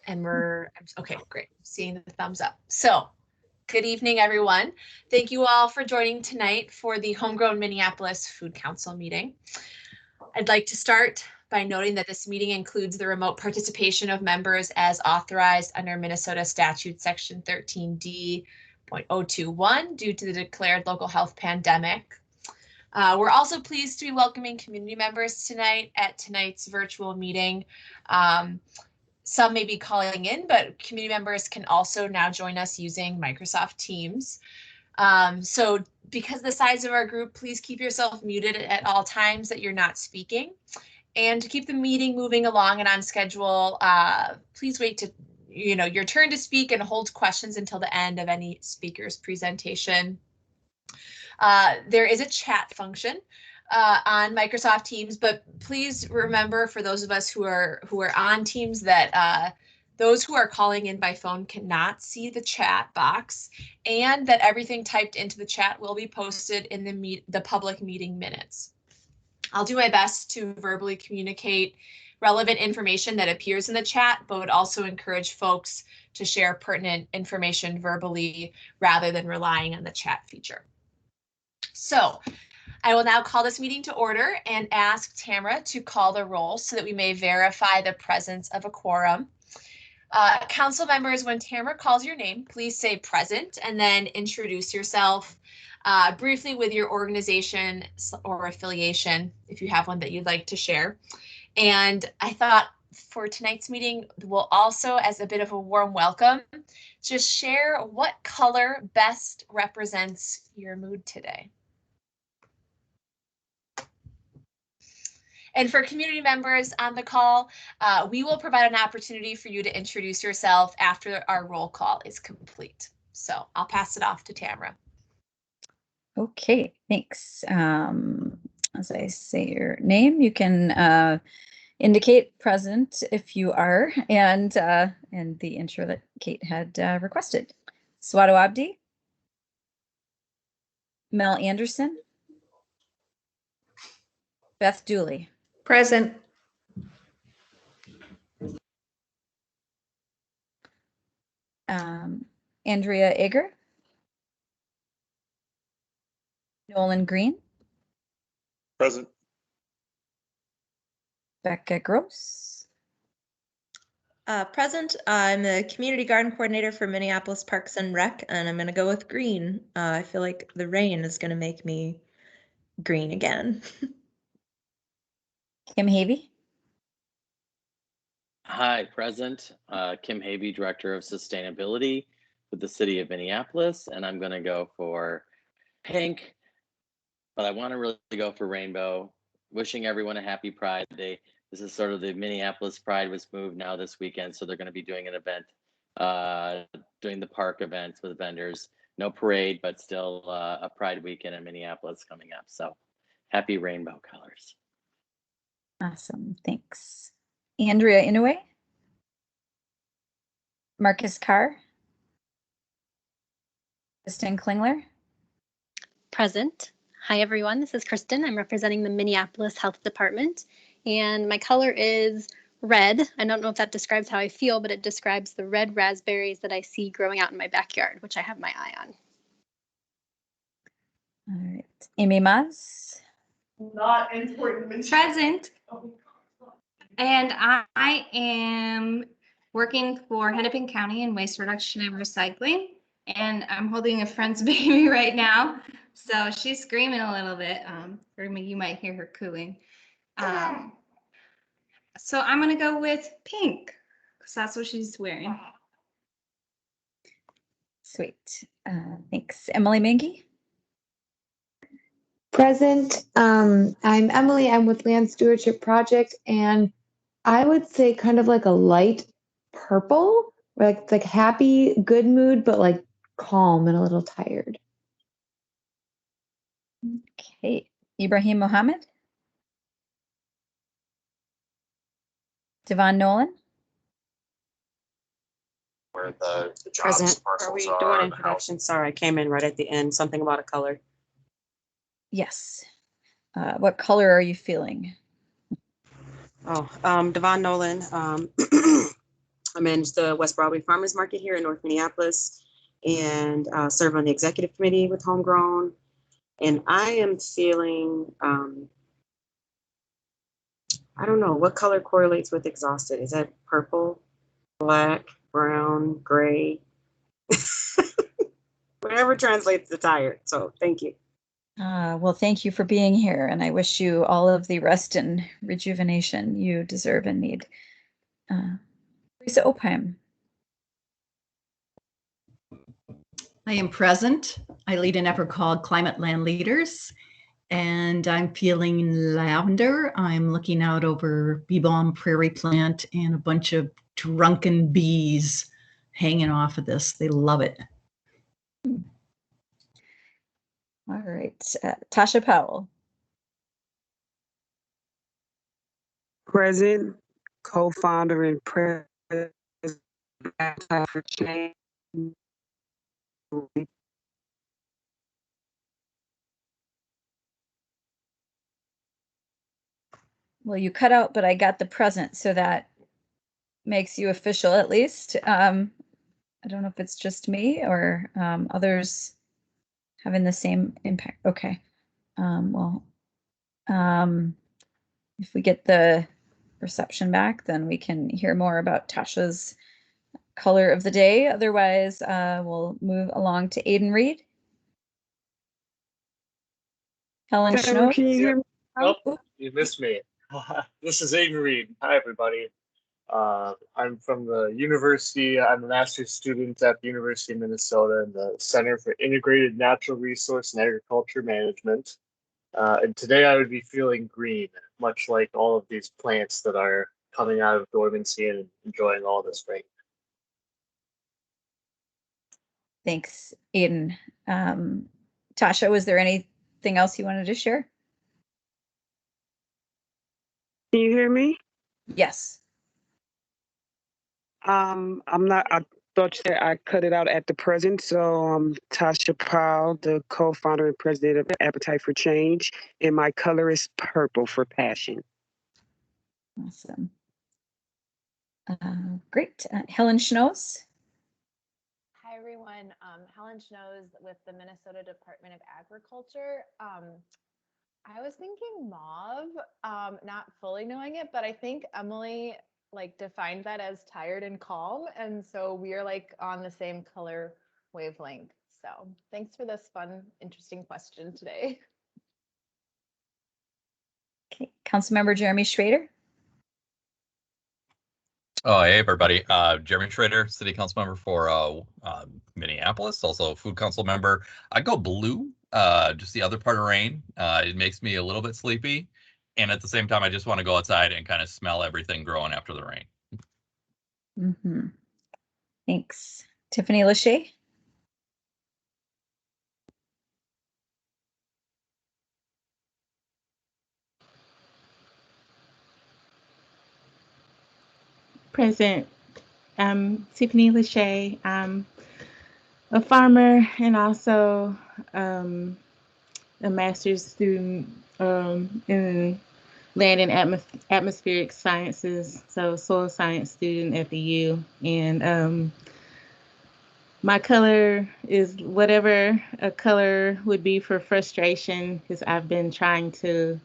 And okay, great. Seeing the thumbs up. So good evening, everyone. Thank you all for joining tonight for the Homegrown Minneapolis Food Council meeting. I'd like to start by noting that this meeting includes the remote participation of members as authorized under Minnesota Statute Section 13D.021 due to the declared local health pandemic. We're also pleased to be welcoming community members tonight at tonight's virtual meeting. Some may be calling in, but community members can also now join us using Microsoft Teams. So because of the size of our group, please keep yourself muted at all times that you're not speaking. And to keep the meeting moving along and on schedule, please wait to, your turn to speak and hold questions until the end of any speaker's presentation. There is a chat function on Microsoft Teams, but please remember, for those of us who are on Teams, that those who are calling in by phone cannot see the chat box, and that everything typed into the chat will be posted in the public meeting minutes. I'll do my best to verbally communicate relevant information that appears in the chat, but would also encourage folks to share pertinent information verbally rather than relying on the chat feature. So I will now call this meeting to order and ask Tamara to call the roll so that we may verify the presence of a quorum. Council members, when Tamara calls your name, please say present and then introduce yourself briefly with your organization or affiliation, if you have one that you'd like to share. And I thought for tonight's meeting, we'll also, as a bit of a warm welcome, just share what color best represents your mood today. And for community members on the call, we will provide an opportunity for you to introduce yourself after our roll call is complete. So I'll pass it off to Tamara. Okay, thanks. As I say your name, you can indicate present if you are, and the intro that Kate had requested. Swado Abdi, Mel Anderson, Beth Dooley. Present. Andrea Eger. Nolan Green. Present. Becca Gross. Present. I'm the community garden coordinator for Minneapolis Parks and Rec, and I'm going to go with green. I feel like the rain is going to make me green again. Kim Havey. Hi, present. Kim Havey, Director of Sustainability with the City of Minneapolis, and I'm going to go for pink, but I want to really go for rainbow. Wishing everyone a happy Pride Day. This is sort of the Minneapolis Pride was moved now this weekend, so they're going to be doing an event, doing the park events with vendors. No parade, but still a Pride weekend in Minneapolis coming up. So happy rainbow colors. Awesome, thanks. Andrea Inouye. Marcus Carr. Kristen Klingler. Present. Hi, everyone. This is Kristen. I'm representing the Minneapolis Health Department, and my color is red. I don't know if that describes how I feel, but it describes the red raspberries that I see growing out in my backyard, which I have my eye on. All right. Amy Maz. Not important. Present. And I am working for Hennepin County in waste reduction and recycling, and I'm holding a friend's baby right now, so she's screaming a little bit, or you might hear her cooing. So I'm gonna go with pink, because that's what she's wearing. Sweet, thanks. Emily Mengi. Present. I'm Emily. I'm with Land Stewardship Project, and I would say kind of like a light purple, like happy, good mood, but like calm and a little tired. Okay, Ibrahim Mohammed. Devon Nolan. Where the jobs Present. parcels Are we are, doing the introduction? house. Sorry, I came in right at the end. Something about a color. Yes. What color are you feeling? Oh, Devon Nolan. I manage the West Broadway Farmers Market here in North Minneapolis and serve on the executive committee with Homegrown. And I am feeling, I don't know, what color correlates with exhausted? Is that purple, black, brown, gray? Whatever translates to tired. So thank you. Well, thank you for being here, and I wish you all of the rest and rejuvenation you deserve and need. Lisa Opheim. I am present. I lead an effort called Climate Land Leaders, and I'm feeling lavender. I'm looking out over bee balm prairie plant and a bunch of drunken bees hanging off of this. They love it. All right, Tasha Powell. Present, co-founder and president for Change. Well, you cut out, but I got the present, so that makes you official at least. I don't know if it's just me or others having the same impact. Okay. If we get the reception back, then we can hear more about Tasha's color of the day. Otherwise, we'll move along to Aiden Reed. Helen Schnoe. Can you hear me? Nope, you missed me. This is Aiden Reed. Hi, everybody. I'm from the university. I'm a master's student at the University of Minnesota in the Center for Integrated Natural Resource and Agriculture Management. And today I would be feeling green, much like all of these plants that are coming out of dormancy and enjoying all this rain. Thanks, Aiden. Tasha, was there anything else you wanted to share? Can you hear me? Yes. I thought you said I cut it out at the present. So I'm Tasha Powell, the co-founder and president of Appetite for Change, and my color is purple for passion. Awesome. Great. Helen Schnoes. Hi, everyone. Helen Schnoes with the Minnesota Department of Agriculture. I was thinking mauve, not fully knowing it, but I think Emily defined that as tired and calm. And so we are on the same color wavelength. So thanks for this fun, interesting question today. Okay, Councilmember Jeremy Schrader. Oh, hey, everybody. Jeremy Schrader, City Council member for Minneapolis, also food council member. I go blue, just the other part of rain. It makes me a little bit sleepy. And at the same time, I just want to go outside and kind of smell everything growing after the rain. Mm-hmm. Thanks. Tiffany Lachey. Present. I'm Tiffany Lachey. I'm a farmer and also a master's student in land and atmospheric sciences, so soil science student at the U. And my color is whatever a color would be for frustration, because I've been trying to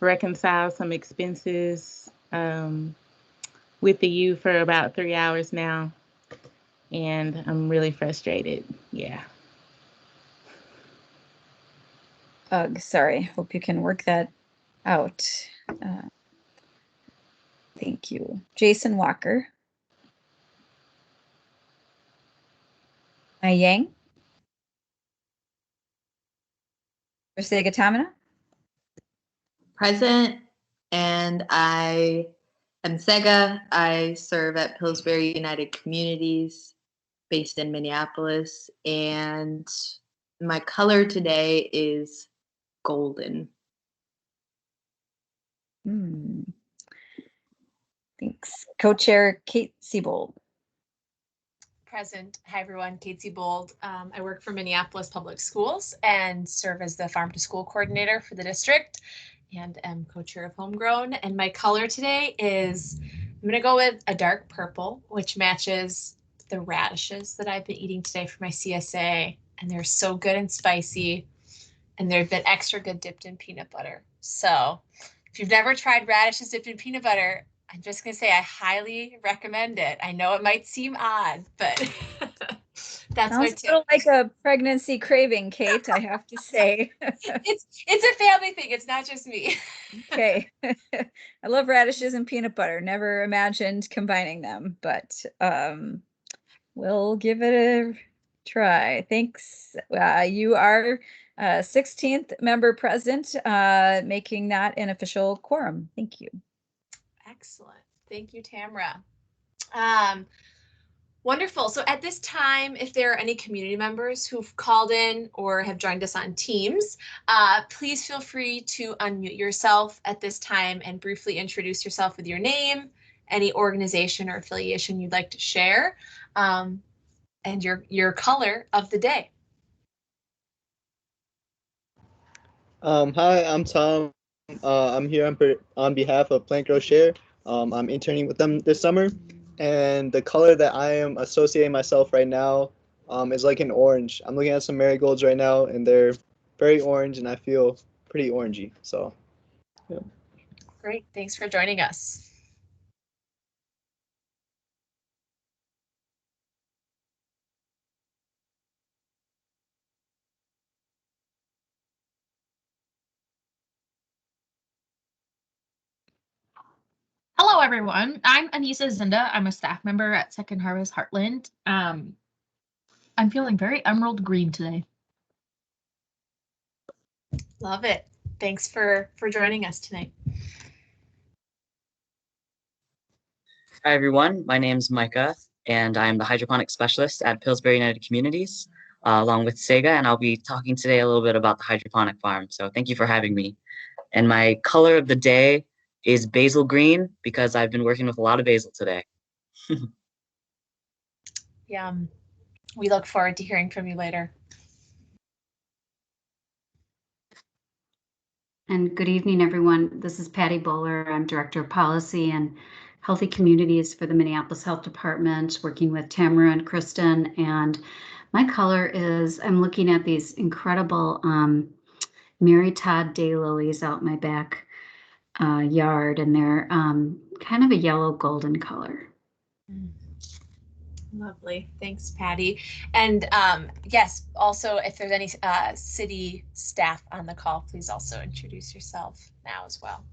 reconcile some expenses with the U for about 3 hours now, and I'm really frustrated. Yeah. Ugh, sorry. Hope you can work that out. Thank you. Jason Walker. Yang. Versega Tamina. Present, and I am Sega. I serve at Pillsbury United Communities based in Minneapolis, and my color today is golden. Thanks. Co-chair Kate Siebold. Present. Hi, everyone. Kate Siebold. I work for Minneapolis Public Schools and serve as the Farm to School coordinator for the district and am co-chair of Homegrown. And my color today is I'm gonna go with a dark purple, which matches the radishes that I've been eating today for my CSA, and they're so good and spicy, and they've been extra good dipped in peanut butter. So if you've never tried radishes dipped in peanut butter, I'm just gonna say I highly recommend it. I know it might seem odd, but that's my Sounds a tip. little like a pregnancy craving, Kate, I have to say. It's a family thing. It's not just me. Okay. I love radishes and peanut butter. Never imagined combining them, but we'll give it a try. Thanks. You are 16th member present, making that an official quorum. Thank you. Excellent. Thank you, Tamara. Wonderful. So at this time, if there are any community members who've called in or have joined us on Teams, please feel free to unmute yourself at this time and briefly introduce yourself with your name, any organization or affiliation you'd like to share, and your color of the day. Hi, I'm Tom. I'm here on behalf of Plant Grow Share. I'm interning with them this summer, and the color that I am associating myself right now is like an orange. I'm looking at some marigolds right now, and they're very orange, and I feel pretty orangey. So, yeah. Great. Thanks for joining us. Hello, everyone. I'm Anissa Zinda. I'm a staff member at Second Harvest Heartland. I'm feeling very emerald green today. Love it. Thanks for joining us tonight. Hi, everyone. My name is Micah, and I'm the hydroponic specialist at Pillsbury United Communities, along with Sega, and I'll be talking today a little bit about the hydroponic farm. So thank you for having me. And my color of the day is basil green because I've been working with a lot of basil today. Yum. We look forward to hearing from you later. And good evening, everyone. This is Patty Bowler. I'm Director of Policy and Healthy Communities for the Minneapolis Health Department, working with Tamara and Kristen. And my color is, I'm looking at these incredible Mary Todd daylilies out in my back yard, and they're kind of a yellow golden color. Lovely. Thanks, Patty. And yes, also, if there's any city staff on the call, please also introduce yourself now as well.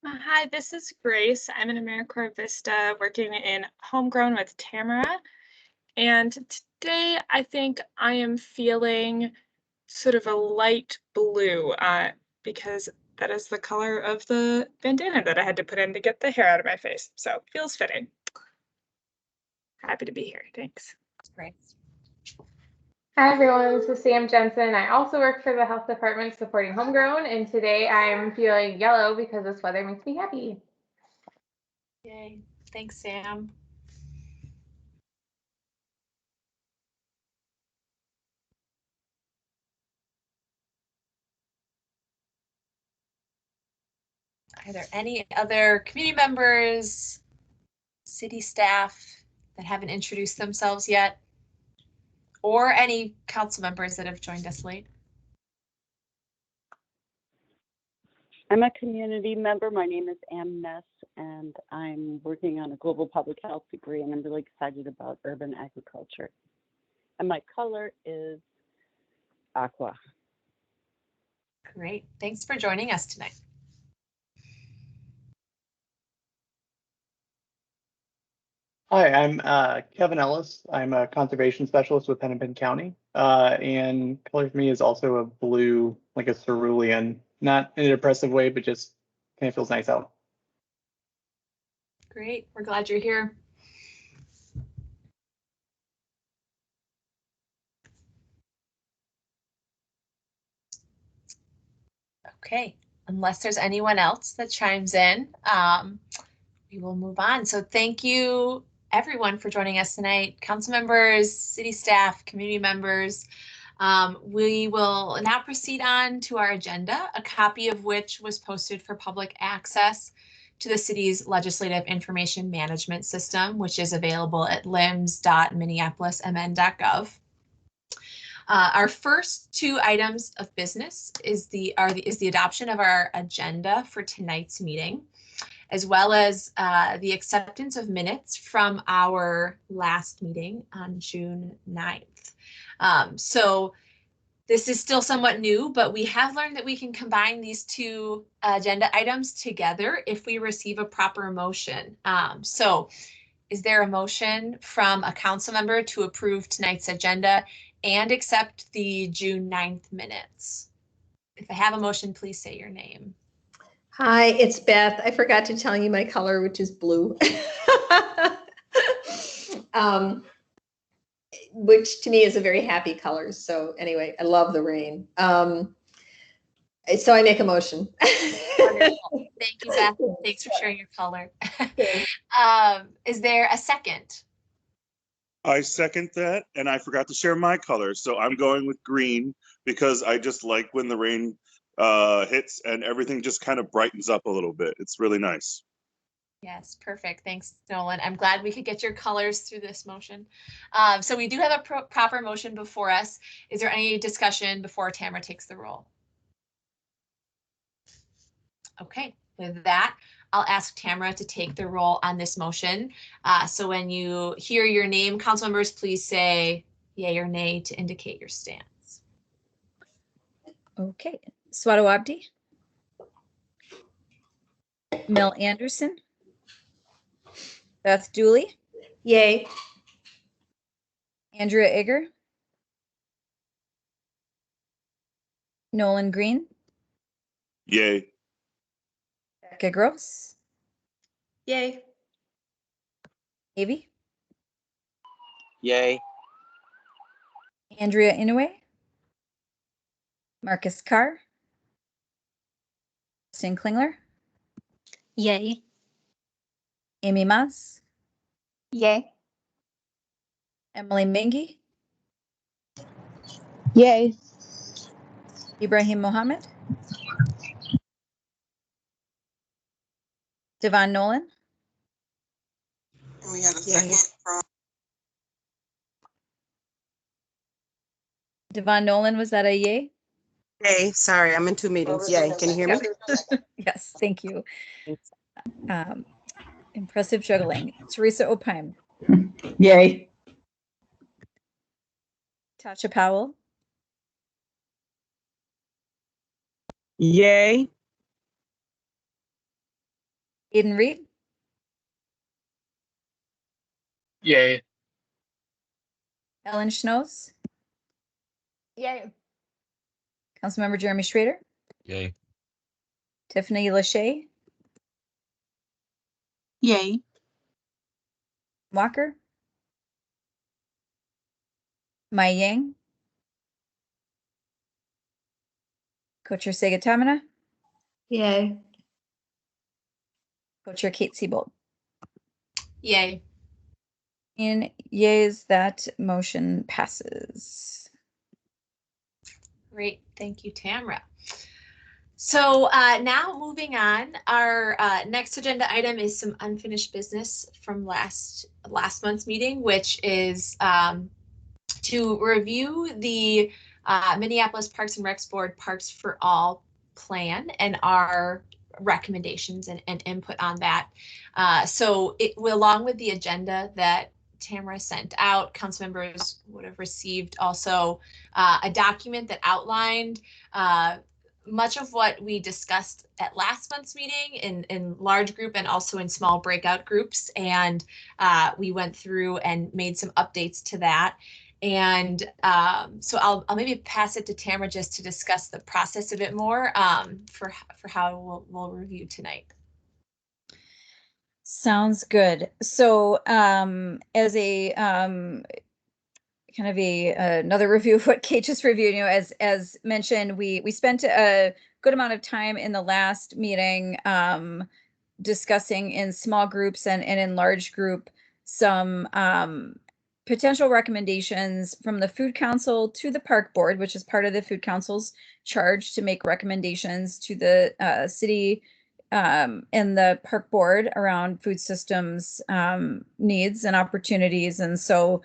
Hi, this is Grace. I'm in AmeriCorps Vista working in Homegrown with Tamara. And today I think I am feeling sort of a light blue because that is the color of the bandana that I had to put in to get the hair out of my face. So it feels fitting. Happy to be here. Thanks. Great. Hi, everyone. This is Sam Jensen. I also work for the health department supporting Homegrown, and today I'm feeling yellow because this weather makes me happy. Yay. Thanks, Sam. Are there any other community members, city staff that haven't introduced themselves yet? Or any council members that have joined us late? I'm a community member. My name is Ann Ness, and I'm working on a global public health degree, and I'm really excited about urban agriculture. And my color is aqua. Great. Thanks for joining us tonight. Hi, I'm Kevin Ellis. I'm a conservation specialist with Hennepin County, and color for me is also a blue, like a cerulean, not in a depressive way, but just kind of feels nice out. Great. We're glad you're here. Okay. Unless there's anyone else that chimes in, we will move on. So thank you, everyone, for joining us tonight. Council members, city staff, community members. We will now proceed on to our agenda, a copy of which was posted for public access to the city's legislative information management system, which is available at lims.minneapolismn.gov. Our first two items of business is the adoption of our agenda for tonight's meeting, as well as the acceptance of minutes from our last meeting on June 9th. So this is still somewhat new, but we have learned that we can combine these two agenda items together if we receive a proper motion. So is there a motion from a council member to approve tonight's agenda and accept the June 9th minutes? If I have a motion, please say your name. Hi, it's Beth. I forgot to tell you my color, which is blue. Which to me is a very happy color. So anyway, I love the rain. So I make a motion. Wonderful. Thank you, Beth. Thanks for sharing your color. Is there a second? I second that, and I forgot to share my color, so I'm going with green because I just like when the rain hits and everything just kind of brightens up a little bit. It's really nice. Yes, perfect. Thanks, Nolan. I'm glad we could get your colors through this motion. So we do have a proper motion before us. Is there any discussion before Tamara takes the roll? Okay, with that, I'll ask Tamara to take the roll on this motion. So when you hear your name, council members, please say yay or nay to indicate your stance. Okay, Swato Abdi. Mel Anderson. Beth Dooley. Yay. Andrea Egger. Nolan Green. Yay. Becca Gross. Yay. Avy. Yay. Andrea Inouye. Marcus Carr. Justin Klingler. Yay. Amy Maas. Yay. Emily Mengi. Yay. Ibrahim Mohammed. Devon Nolan. And we had a second from Devon Nolan, was that a yay? Yay. Sorry, I'm in two meetings. Yay. Can you hear me? Yes, thank you. Impressive juggling. Teresa Opheim. Yay. Tasha Powell. Yay. Aiden Reed. Yay. Ellen Schnoes. Yay. Councilmember Jeremy Schrader. Yay. Tiffany Lachey. Yay. Walker. Mai Yang. Co-Chair Sega Tamina. Yay. Co-Chair Kate Siebold. Yay. In yays, that motion passes. Great, thank you, Tamara. So now moving on, our next agenda item is some unfinished business from last month's meeting, which is to review the Minneapolis Parks and Recs Board Parks for All plan and our recommendations and input on that. So along with the agenda that Tamara sent out, council members would have received also a document that outlined much of what we discussed at last month's meeting in large group and also in small breakout groups. And we went through and made some updates to that. And so I'll maybe pass it to Tamara just to discuss the process a bit more for how we'll review tonight. Sounds good. So as a kind of another review of what Kate just reviewed, as mentioned, we spent a good amount of time in the last meeting discussing in small groups and in large group some potential recommendations from the Food Council to the Park Board, which is part of the Food Council's charge to make recommendations to the city the park board around food systems needs and opportunities. And so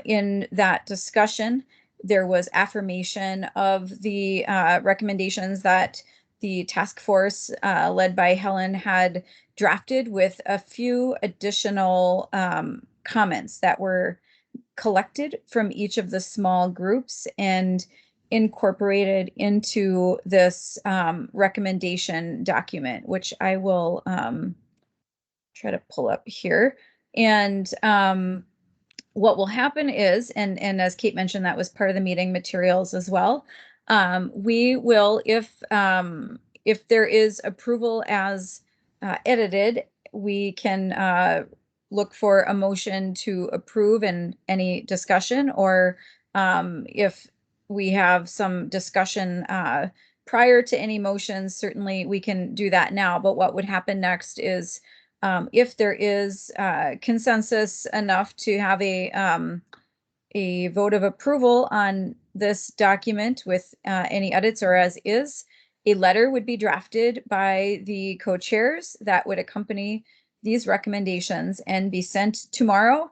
in that discussion, there was affirmation of the recommendations that the task force led by Helen had drafted, with a few additional comments that were collected from each of the small groups and incorporated into this recommendation document, which I will try to pull up here. And what will happen is, and as Kate mentioned, that was part of the meeting materials as well. We will, if there is approval as edited, we can look for a motion to approve and any discussion, or if we have some discussion prior to any motions, certainly we can do that now. But what would happen next is, if there is consensus enough to have a vote of approval on this document with any edits or as is, a letter would be drafted by the co-chairs that would accompany these recommendations and be sent tomorrow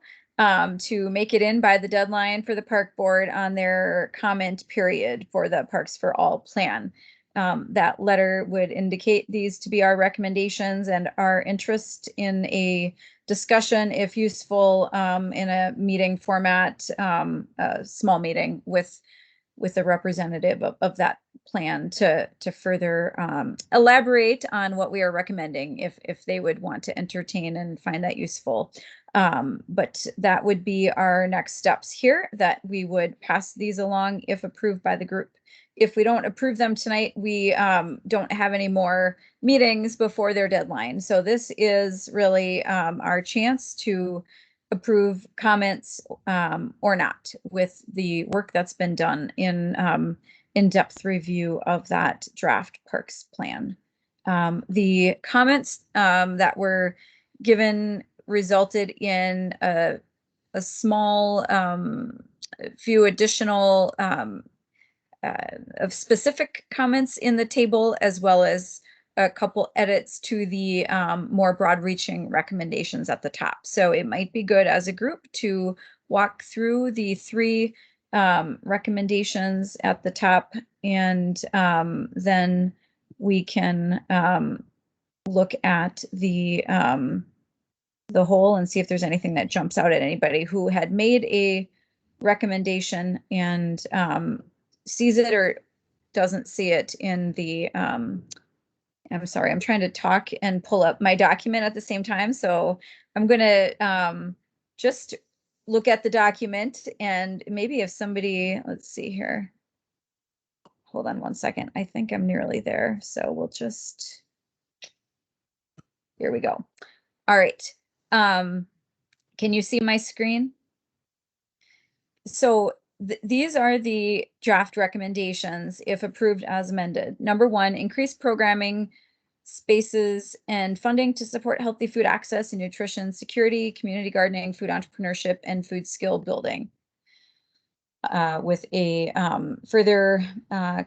to make it in by the deadline for the park board on their comment period for the Parks for All plan. That letter would indicate these to be our recommendations and our interest in a discussion, if useful, in a meeting format, a small meeting with a representative of that plan to further elaborate on what we are recommending, if they would want to entertain and find that useful. But that would be our next steps here, that we would pass these along if approved by the group. If we don't approve them tonight, we don't have any more meetings before their deadline. So this is really our chance to approve comments or not, with the work that's been done in in-depth review of that draft parks plan. The comments that were given resulted in a small few additional of specific comments in the table, as well as a couple edits to the more broad-reaching recommendations at the top. So it might be good as a group to walk through the three recommendations at the top, and then we can look at the whole and see if there's anything that jumps out at anybody who had made a recommendation and sees it or doesn't see it in the I'm sorry, I'm trying to talk and pull up my document at the same time. So I'm going to just look at the document, and maybe if somebody, let's see here. Hold on one second. I think I'm nearly there. So we'll just, here we go. All right. Can you see my screen? So these are the draft recommendations if approved as amended. Number 1, increase programming spaces and funding to support healthy food access and nutrition security, community gardening, food entrepreneurship, and food skill building. With a further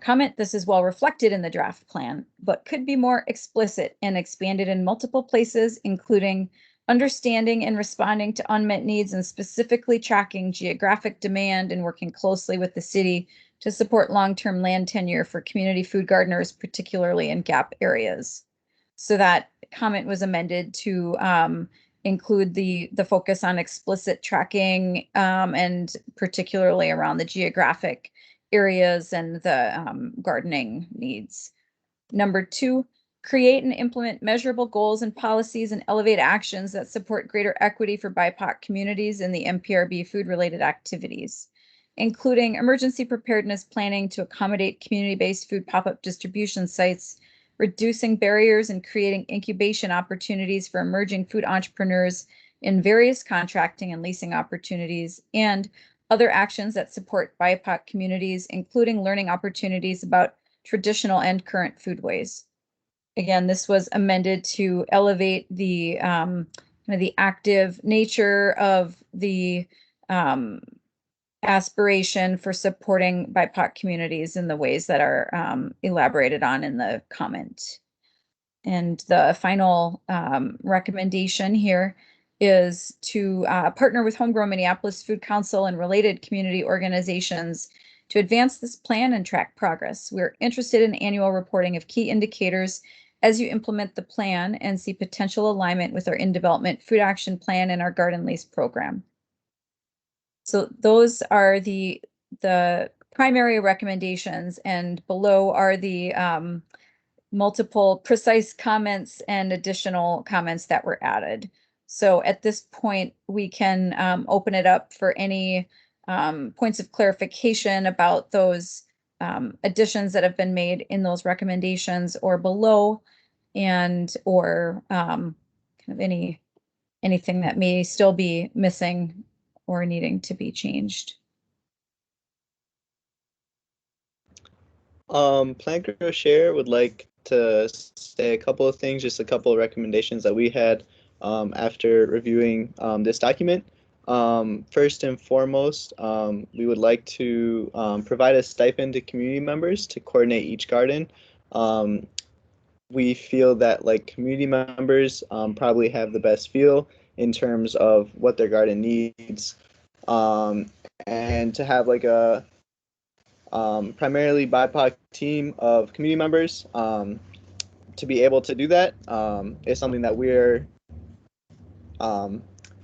comment, this is well reflected in the draft plan, but could be more explicit and expanded in multiple places, including understanding and responding to unmet needs and specifically tracking geographic demand and working closely with the city to support long-term land tenure for community food gardeners, particularly in gap areas. So that comment was amended to include the focus on explicit tracking and particularly around the geographic areas and the gardening needs. Number 2, create and implement measurable goals and policies and elevate actions that support greater equity for BIPOC communities in the MPRB food-related activities, including emergency preparedness planning to accommodate community-based food pop-up distribution sites, reducing barriers and creating incubation opportunities for emerging food entrepreneurs in various contracting and leasing opportunities, and other actions that support BIPOC communities, including learning opportunities about traditional and current foodways. Again, this was amended to elevate the the active nature of the aspiration for supporting BIPOC communities in the ways that are elaborated on in the comment. the final recommendation here is to partner with Homegrown Minneapolis Food Council and related community organizations to advance this plan and track progress. We're interested in annual reporting of key indicators as you implement the plan and see potential alignment with our in-development food action plan and our garden lease program. So those are the primary recommendations, and below are the multiple precise comments and additional comments that were added. So at this point, we can open it up for any points of clarification about those additions that have been made in those recommendations or below, and or kind of anything that may still be missing or needing to be changed. Plant Grow Share would like to say a couple of things, just a couple of recommendations that we had after reviewing this document. First and foremost, we would like to provide a stipend to community members to coordinate each garden. We feel that like community members probably have the best feel in terms of what their garden needs, and to have like a primarily BIPOC team of community members to be able to do that is something that we're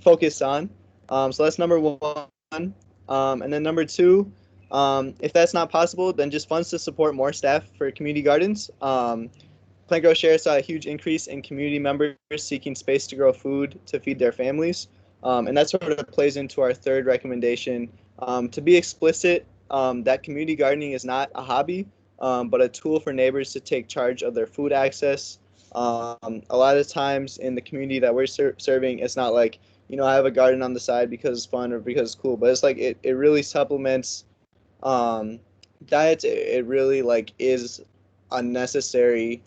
focused on. So that's number one. And then number two, if that's not possible, then just funds to support more staff for community gardens. Plant Grow Share saw a huge increase in community members seeking space to grow food to feed their families. And that sort of plays into our third recommendation. To be explicit, that community gardening is not a hobby, but a tool for neighbors to take charge of their food access. A lot of times in the community that we're serving, it's not like, you know, I have a garden on the side because it's fun or because it's cool, but it's like it really supplements diets. It really like is a necessary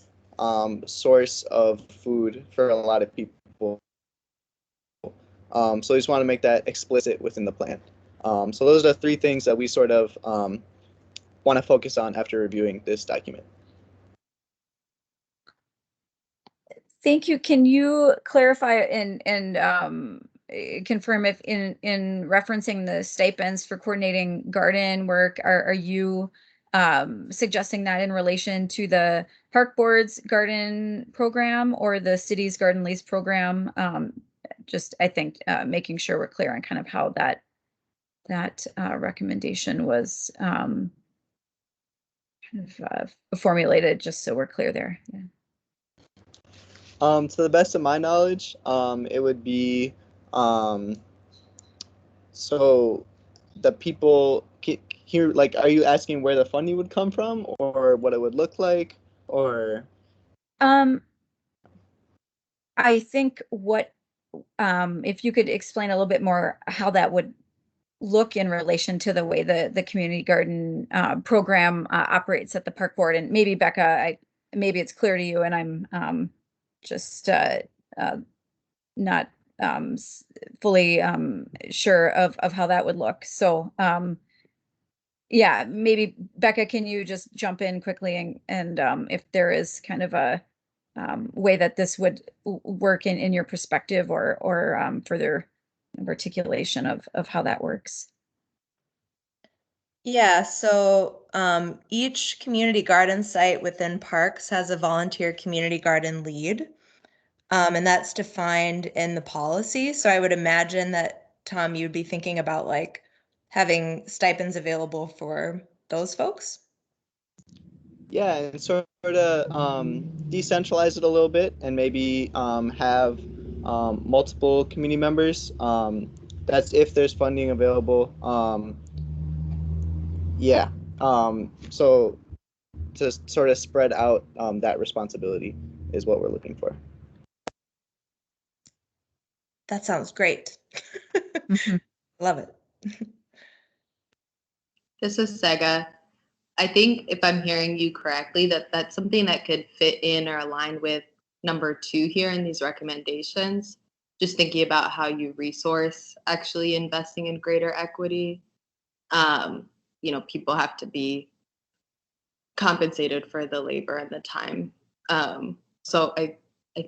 source of food for a lot of people. So we just want to make that explicit within the plan. So those are the three things that we sort of want to focus on after reviewing this document. Thank you. Can you clarify and confirm if in referencing the stipends for coordinating garden work, are you suggesting that in relation to the park board's garden program or the city's garden lease program? Just, I think, making sure we're clear on kind of how that recommendation was kind of formulated, just so we're clear there. Yeah. To the best of my knowledge, it would be so the people here, like, are you asking where the funding would come from or what it would look like, or? I think what if you could explain a little bit more how that would look in relation to the way the community garden program operates at the park board, and maybe Becca, maybe it's clear to you, and I'm just not fully sure of how that would look. So yeah, maybe Becca, can you just jump in quickly and if there is kind of a way that this would work in your perspective or further articulation of how that works? Yeah, so each community garden site within parks has a volunteer community garden lead, and that's defined in the policy. So I would imagine that, Tom, you'd be thinking about like having stipends available for those folks. Yeah, and sort of decentralize it a little bit and maybe have multiple community members. That's if there's funding available. Yeah, so to sort of spread out that responsibility is what we're looking for. That sounds great. Love it. This is Sega. I think if I'm hearing you correctly, that's something that could fit in or align with number 2 here in these recommendations. Just thinking about how you resource actually investing in greater equity. You know, people have to be compensated for the labor and the time So I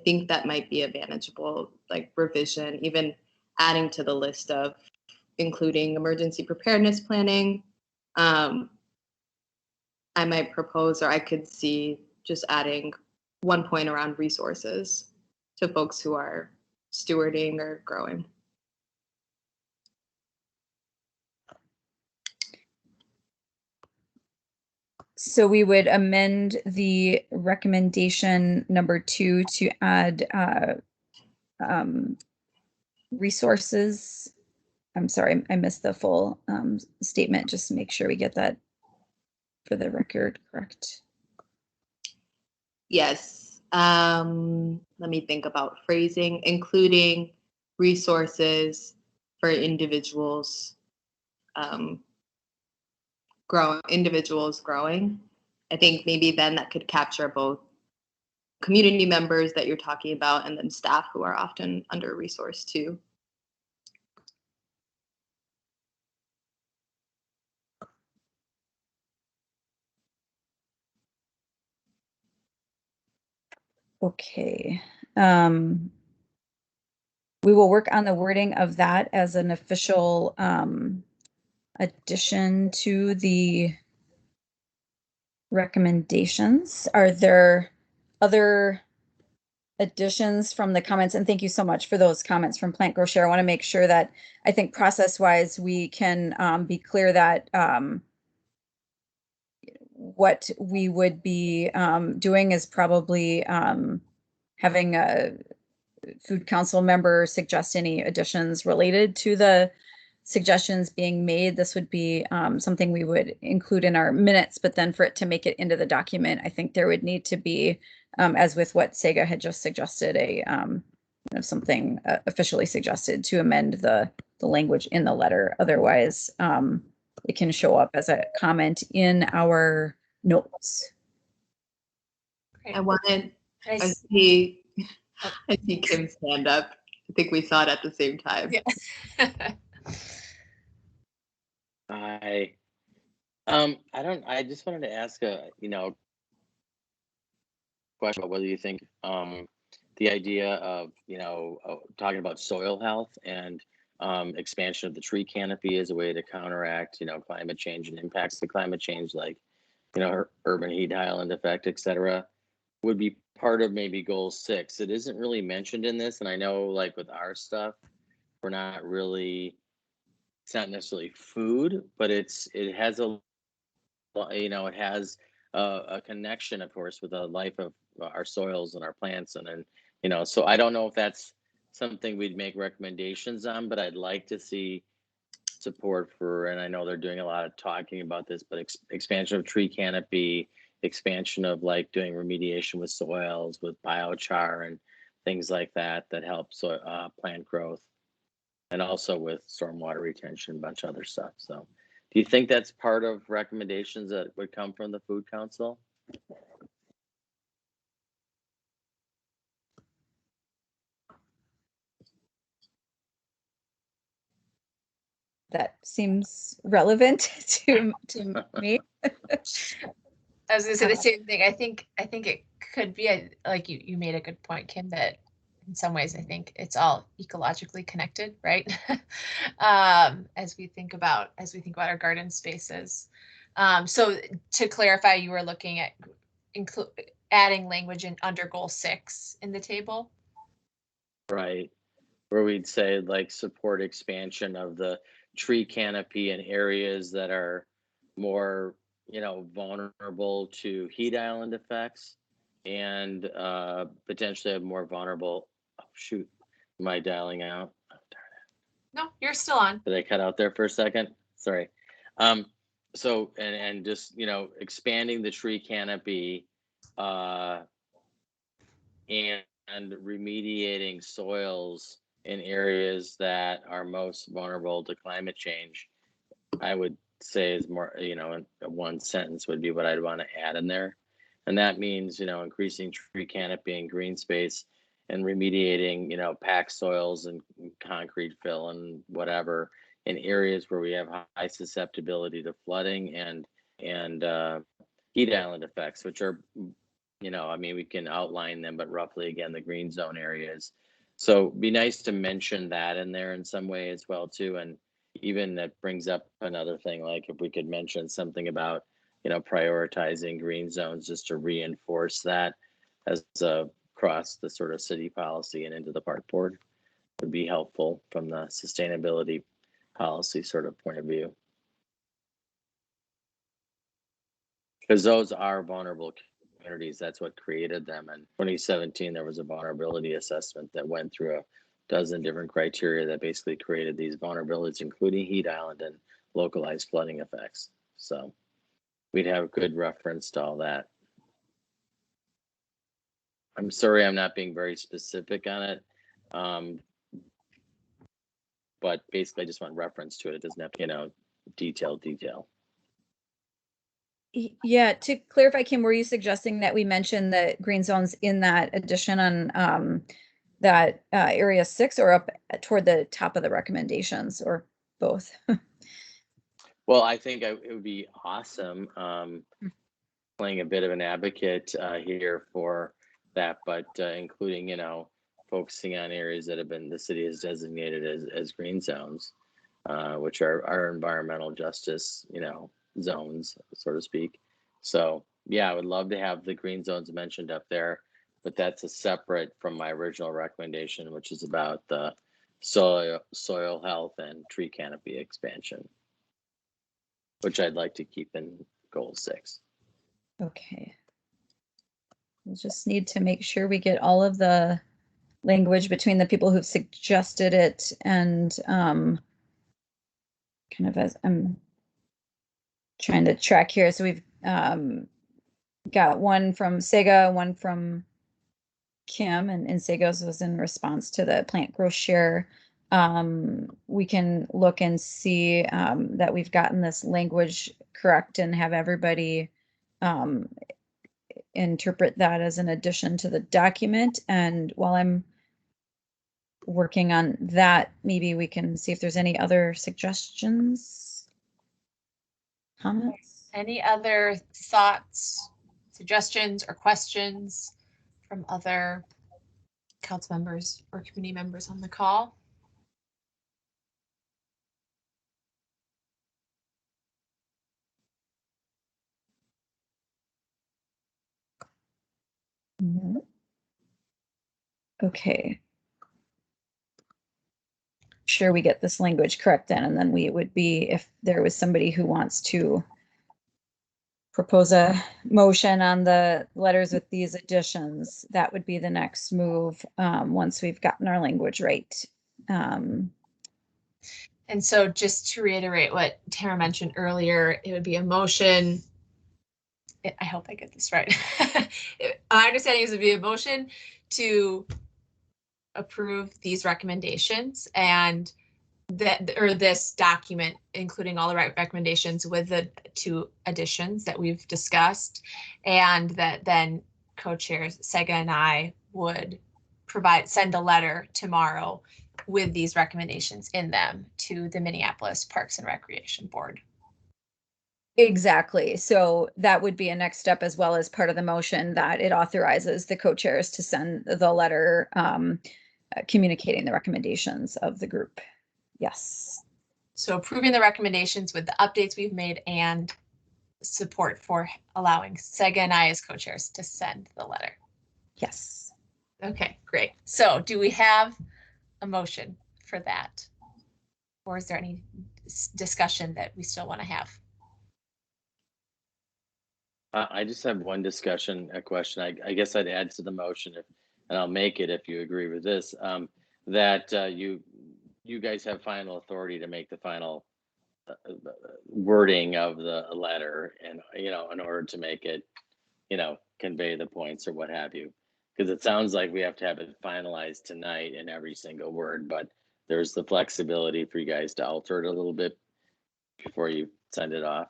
think that might be a manageable like revision, even adding to the list of including emergency preparedness planning. I might propose, or I could see just adding one point around resources to folks who are stewarding or growing. So we would amend the recommendation number 2 to add resources. I'm sorry, I missed the full statement, just to make sure we get that for the record correct. Yes. Let me think about phrasing, including resources for individuals growing. I think maybe then that could capture both community members that you're talking about and then staff who are often under-resourced too. Okay. We will work on the wording of that as an official addition to the recommendations. Are there other additions from the comments? And thank you so much for those comments from Plant Grow Share. I want to make sure that I think process-wise we can be clear that what we would be doing is probably having a food council member suggest any additions related to the suggestions being made. This would be something we would include in our minutes, but then for it to make it into the document, I think there would need to be, as with what Sega had just suggested, a something officially suggested to amend the language in the letter. Otherwise, it can show up as a comment in our notes. I see Kim's hand up. I think we saw it at the same time. Yeah. I just wanted to ask a, question about whether you think the idea of, talking about soil health and expansion of the tree canopy is a way to counteract, climate change and impacts to climate change, like, urban heat island effect, et cetera, would be part of maybe goal 6. It isn't really mentioned in this. And I know like with our stuff, we're not really, it's not necessarily food, but it has a, it has a connection, of course, with the life of our soils and our plants. And then, so I don't know if that's something we'd make recommendations on, but I'd like to see support for, and I know they're doing a lot of talking about this, but expansion of tree canopy, expansion of like doing remediation with soils, with biochar and things like that, that helps plant growth, and also with stormwater retention, a bunch of other stuff. So do you think that's part of recommendations that would come from the Food Council? That seems relevant to me. I was gonna say the same thing. I think it could be like you made a good point, Kim, that in some ways I think it's all ecologically connected, right? As we think about our garden spaces. So to clarify, you were looking at adding language in under goal 6 in the table. Right, where we'd say like support expansion of the tree canopy in areas that are more, vulnerable to heat island effects, and potentially have more vulnerable. Oh shoot, am I dialing out? Oh, darn it. No, you're still on. Did I cut out there for a second? Sorry. So and just expanding the tree canopy, and remediating soils in areas that are most vulnerable to climate change, I would say is more, in one sentence would be what I'd want to add in there. And that means, increasing tree canopy and green space and remediating, packed soils and concrete fill and whatever in areas where we have high susceptibility to flooding and heat island effects, which are I mean, we can outline them, but roughly again, the green zone areas. So be nice to mention that in there in some way as well too. And even that brings up another thing, like if we could mention something about, prioritizing green zones just to reinforce that as across the sort of city policy and into the park board would be helpful from the sustainability policy sort of point of view. Because those are vulnerable communities. That's what created them. In 2017, there was a vulnerability assessment that went through a dozen different criteria that basically created these vulnerabilities, including heat island and localized flooding effects. So we'd have good reference to all that. I'm sorry I'm not being very specific on it. But basically I just want reference to it. It doesn't have, detail. Yeah, to clarify, Kim, were you suggesting that we mention the green zones in that addition on that area 6 or up toward the top of the recommendations, or both? Well, I think it would be awesome playing a bit of an advocate here for that, but including, focusing on areas that the city has designated as green zones, which are our environmental justice, zones, so to speak. So yeah, I would love to have the green zones mentioned up there, but that's a separate from my original recommendation, which is about the soil health and tree canopy expansion, which I'd like to keep in goal 6. Okay. We'll just need to make sure we get all of the language between the people who've suggested it and kind of as I'm trying to track here. So we've got one from Sega, one from Kim, and Sega's was in response to the plant growth share. We can look and see that we've gotten this language correct and have everybody interpret that as an addition to the document. And while I'm working on that, maybe we can see if there's any other suggestions, comments. Any other thoughts, suggestions, or questions from other council members or committee members on the call? No. Okay. Sure, we get this language correct then, and then we would be, if there was somebody who wants to propose a motion on the letters with these additions, that would be the next move once we've gotten our language right. And so just to reiterate what Tara mentioned earlier, it would be a motion. I hope I get this right. My understanding is it would be a motion to approve these recommendations and this document, including all the recommendations with the 2 additions that we've discussed, and that then co-chairs Sega and I would send a letter tomorrow with these recommendations in them to the Minneapolis Parks and Recreation Board. Exactly. So that would be a next step, as well as part of the motion, that it authorizes the co-chairs to send the letter communicating the recommendations of the group. Yes. So approving the recommendations with the updates we've made and support for allowing Sega and I as co-chairs to send the letter. Yes. Okay, great. So do we have a motion for that? Or is there any discussion that we still want to have? I just have one a question. I guess I'd add to the motion, and I'll make it if you agree with this, that you guys have final authority to make the final wording of the letter, and in order to make it, convey the points or what have you, because it sounds like we have to have it finalized tonight in every single word, but there's the flexibility for you guys to alter it a little bit before you send it off.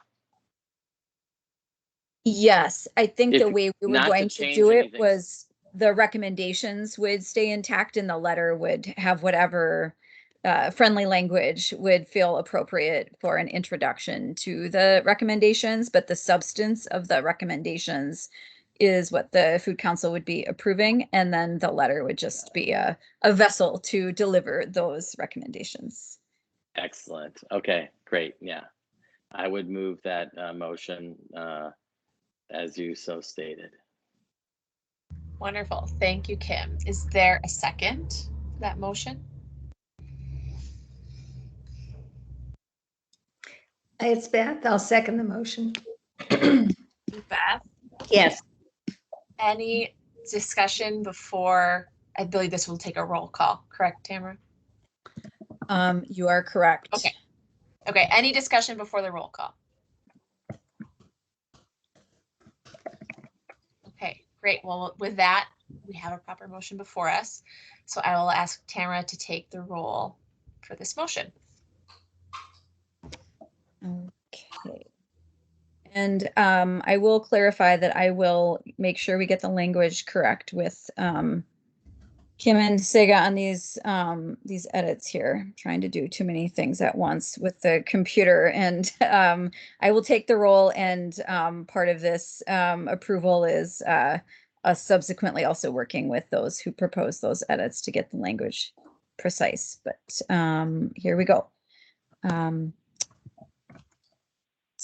Yes, I think the way we were going to do it was the recommendations would stay intact and the letter would have whatever friendly language would feel appropriate for an introduction to the recommendations, but the substance of the recommendations is what the Food Council would be approving, and then the letter would just be a vessel to deliver those recommendations. Excellent. Okay, great. Yeah. I would move that motion as you so stated. Wonderful. Thank you, Kim. Is there a second to that motion? It's Beth. I'll second the motion. Beth? Yes. Any discussion before, I believe this will take a roll call, correct, Tamara? You are correct. Okay. Okay, any discussion before the roll call? Okay, great. Well, with that, we have a proper motion before us. So I will ask Tamara to take the roll for this motion. Okay. And I will clarify that I will make sure we get the language correct with Kim and Sega on these edits here. I'm trying to do too many things at once with the computer, and I will take the roll, and part of this approval is us subsequently also working with those who propose those edits to get the language precise. But here we go.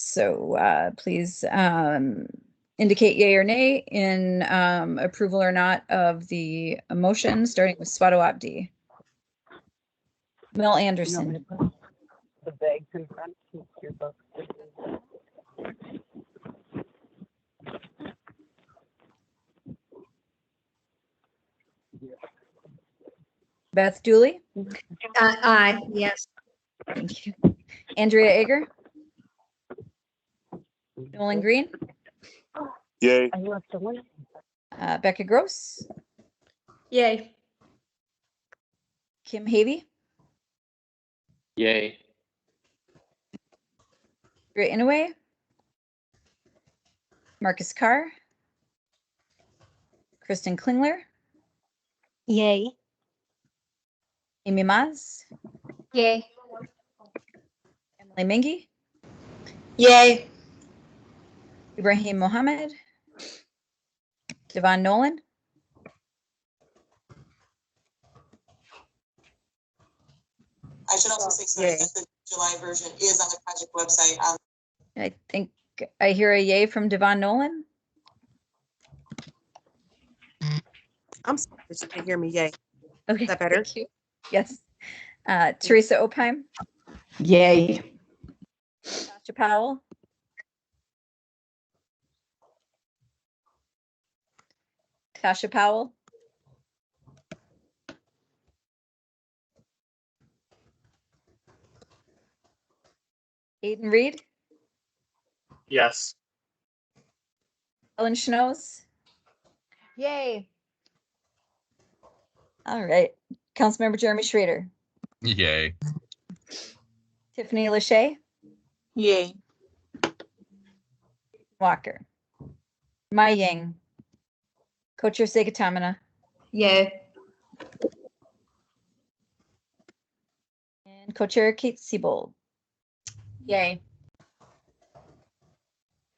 So please indicate yay or nay in approval or not of the motion, starting with Swato Abdi. Mel Anderson. The bags in front. Your book. Beth Dooley. Aye. Yes. Thank you. Andrea Ager. Nolan Green. Yay. I left a one. Becca Gross. Yay. Kim Havey. Yay. Great Inouye. Marcus Carr. Kristen Klingler. Yay. Amy Maz. Yay. Emily Mingy. Yay. Ibrahim Mohammed. Devon Nolan. I should also say sorry that the July version is on the project website. I think I hear a yay from Devon Nolan. I'm sorry, you can hear me. Yay. Okay. Is that better? Thank you. Yes. Teresa Opheim. Yay. Tasha Powell. Tasha Powell. Aiden Reed. Yes. Ellen Schnoes. Yay. All right. Councilmember Jeremy Schrader. Yay. Tiffany Lachey. Yay. Walker. Mai Yang. Co-Chair Segatamina. Yay. And Co-Chair Kate Siebold. Yay.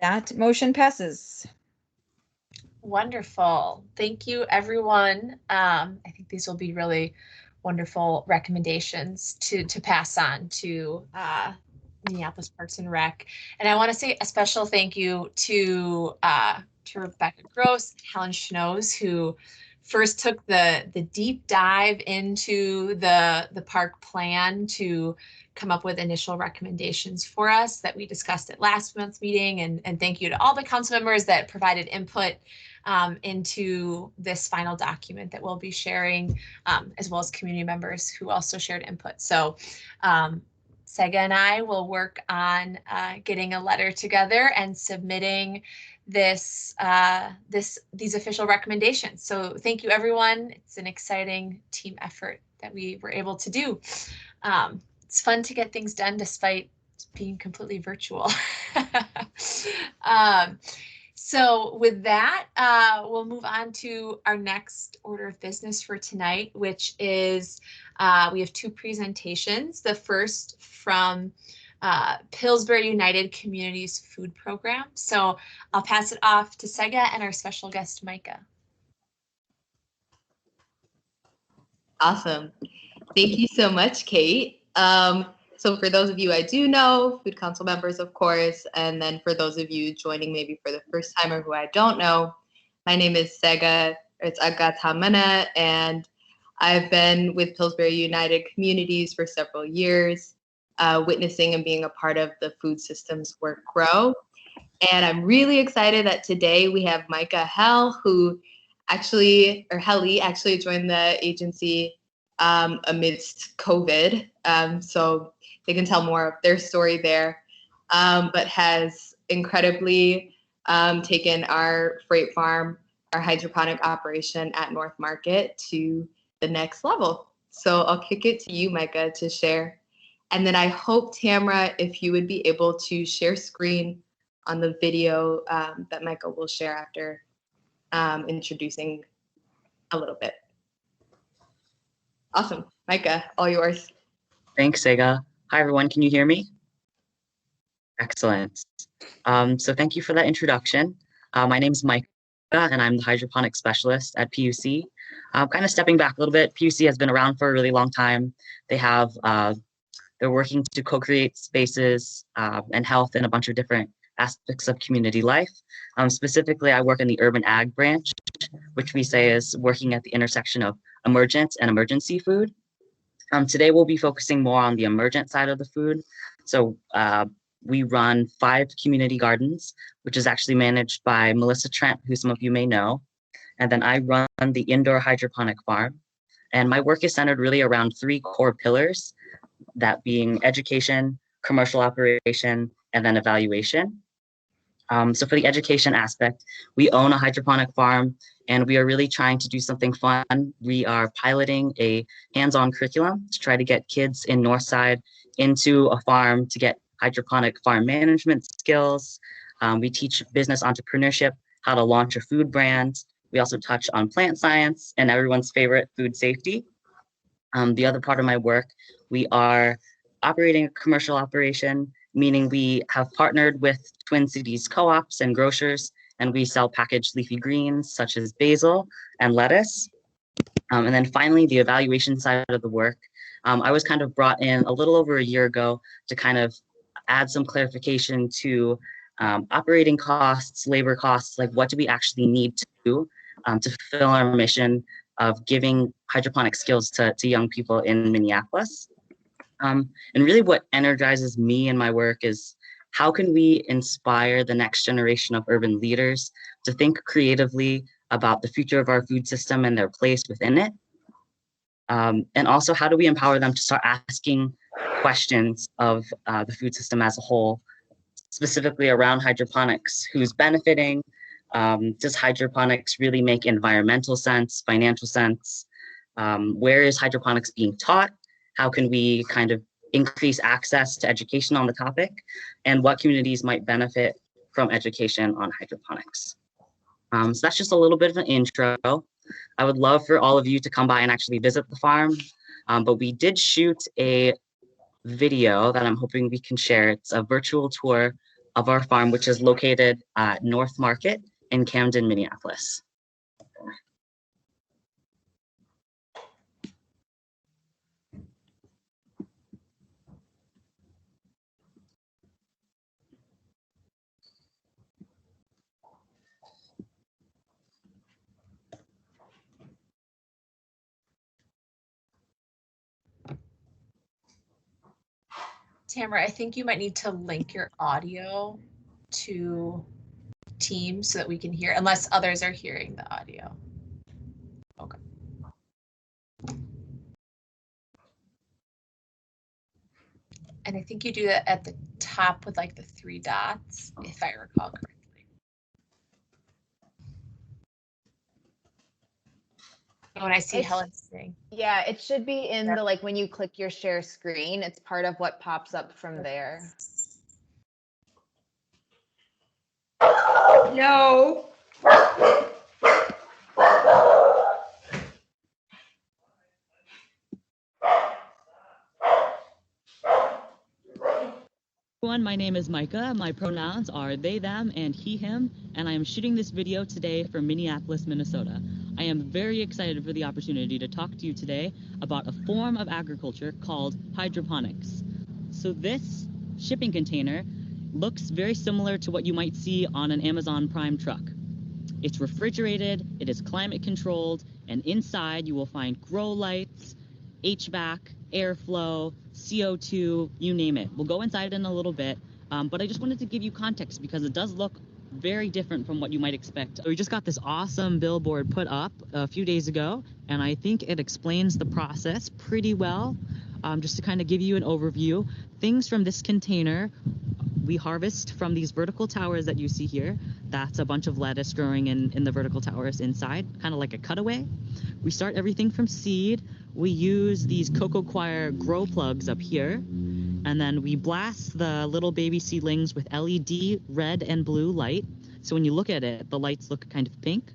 That motion passes. Wonderful. Thank you, everyone. I think these will be really wonderful recommendations to pass on to Minneapolis Parks and Rec. And I want to say a special thank you to Rebecca Gross, Helen Schnoes, who first took the deep dive into the park plan to come up with initial recommendations for us that we discussed at last month's meeting. And thank you to all the council members that provided input into this final document that we'll be sharing, as well as community members who also shared input. So Sega and I will work on getting a letter together and submitting these official recommendations. So thank you, everyone. It's an exciting team effort that we were able to do. It's fun to get things done despite being completely virtual. So with that, we'll move on to our next order of business for tonight, which is we have two presentations. The first from Pillsbury United Communities Food Program. So I'll pass it off to Sega and our special guest, Micah. Awesome. Thank you so much, Kate. So for those of you I do know, Food Council members, of course, and then for those of you joining maybe for the first time or who I don't know, my name is Sega, it's Agatamana, and I've been with Pillsbury United Communities for several years, witnessing and being a part of the food systems work grow. And I'm really excited that today we have Micah Hell, who actually joined the agency amidst COVID. So they can tell more of their story there, but has incredibly taken our freight farm, our hydroponic operation at North Market to the next level. So I'll kick it to you, Micah, to share. And then I hope, Tamara, if you would be able to share screen on the video that Micah will share after introducing a little bit. Awesome. Micah, all yours. Thanks, Sega. Hi, everyone. Can you hear me? Excellent. So thank you for that introduction. My name is Micah, and I'm the hydroponic specialist at PUC. Kind of stepping back a little bit, PUC has been around for a really long time. They're working to co-create spaces and health in a bunch of different aspects of community life. Specifically, I work in the urban ag branch, which we say is working at the intersection of emergent and emergency food. Today, we'll be focusing more on the emergent side of the food. So we run 5 community gardens, which is actually managed by Melissa Trent, who some of you may know. And then I run the indoor hydroponic farm. And my work is centered really around 3 core pillars, that being education, commercial operation, and then evaluation. So for the education aspect, we own a hydroponic farm, and we are really trying to do something fun. We are piloting a hands-on curriculum to try to get kids in Northside into a farm to get hydroponic farm management skills. We teach business entrepreneurship, how to launch a food brand. We also touch on plant science and everyone's favorite, food safety. The other part of my work, we are operating a commercial operation, meaning we have partnered with Twin Cities co-ops and grocers, and we sell packaged leafy greens such as basil and lettuce. And then finally, the evaluation side of the work. I was kind of brought in a little over a year ago to kind of add some clarification to operating costs, labor costs, like what do we actually need to do to fulfill our mission of giving hydroponic skills to young people in Minneapolis. And really what energizes me in my work is how can we inspire the next generation of urban leaders to think creatively about the future of our food system and their place within it? And also, how do we empower them to start asking questions of the food system as a whole, specifically around hydroponics? Who's benefiting? Does hydroponics really make environmental sense, financial sense? Where is hydroponics being taught? How can we kind of increase access to education on the topic? And what communities might benefit from education on hydroponics? So that's just a little bit of an intro. I would love for all of you to come by and actually visit the farm, but we did shoot a video that I'm hoping we can share. It's a virtual tour of our farm, which is located at North Market in Camden, Minneapolis. Tamara, I think you might need to link your audio to Teams so that we can hear, unless others are hearing the audio. Okay. And I think you do that at the top with like the 3 dots, if I recall correctly. When I see Helen's thing. Yeah, it should be in the, like when you click your share screen, it's part of what pops up from there. No. Everyone, my name is Micah. My pronouns are they, them, and he, him, and I am shooting this video today from Minneapolis, Minnesota. I am very excited for the opportunity to talk to you today about a form of agriculture called hydroponics. So this shipping container looks very similar to what you might see on an Amazon Prime truck. It's refrigerated, it is climate controlled, and inside you will find grow lights, HVAC, airflow, CO2, you name it. We'll go inside in a little bit, but I just wanted to give you context because it does look very different from what you might expect. We just got this awesome billboard put up a few days ago, and I think it explains the process pretty well. Just to kind of give you an overview, things from this container we harvest from these vertical towers that you see here. That's a bunch of lettuce growing in the vertical towers inside, kind of like a cutaway. We start everything from seed. We use these Cocoa Choir grow plugs up here, and then we blast the little baby seedlings with LED red and blue light. So when you look at it, the lights look kind of pink.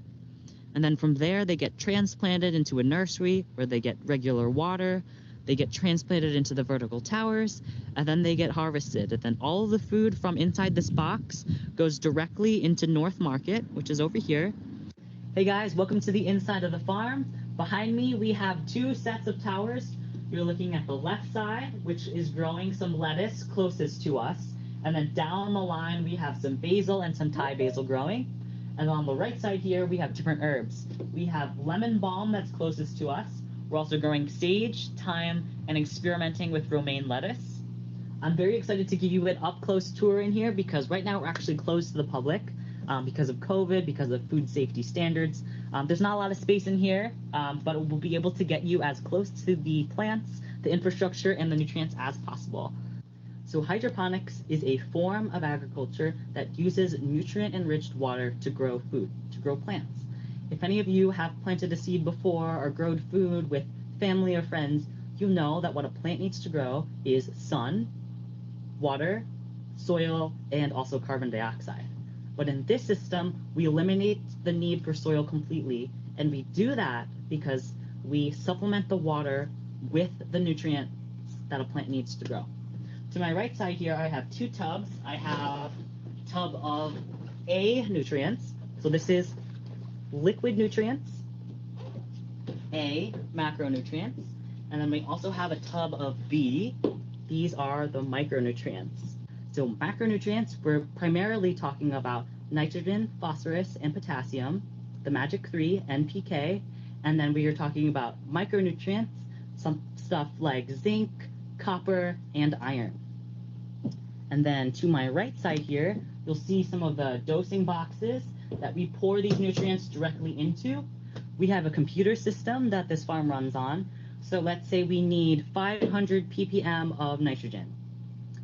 And then from there, they get transplanted into a nursery where they get regular water. They get transplanted into the vertical towers, and then they get harvested. And then all of the food from inside this box goes directly into North Market, which is over here. Hey guys, welcome to the inside of the farm. Behind me, we have two sets of towers. You're looking at the left side, which is growing some lettuce closest to us. And then down the line, we have some basil and some Thai basil growing. And on the right side here, we have different herbs. We have lemon balm that's closest to us. We're also growing sage, thyme, and experimenting with romaine lettuce. I'm very excited to give you an up-close tour in here because right now we're actually closed to the public because of COVID, because of food safety standards. There's not a lot of space in here, but we'll be able to get you as close to the plants, the infrastructure, and the nutrients as possible. So hydroponics is a form of agriculture that uses nutrient-enriched water to grow food, to grow plants. If any of you have planted a seed before or grown food with family or friends, you know that what a plant needs to grow is sun, water, soil, and also carbon dioxide. But in this system, we eliminate the need for soil completely, and we do that because we supplement the water with the nutrients that a plant needs to grow. To my right side here, I have two tubs. I have a tub of A nutrients. So this is liquid nutrients, A, macronutrients, and then we also have a tub of B. These are the micronutrients. So macronutrients, we're primarily talking about nitrogen, phosphorus, and potassium, the magic 3, NPK, and then we are talking about micronutrients, some stuff like zinc, copper, and iron. And then to my right side here, you'll see some of the dosing boxes that we pour these nutrients directly into. We have a computer system that this farm runs on. So let's say we need 500 ppm of nitrogen.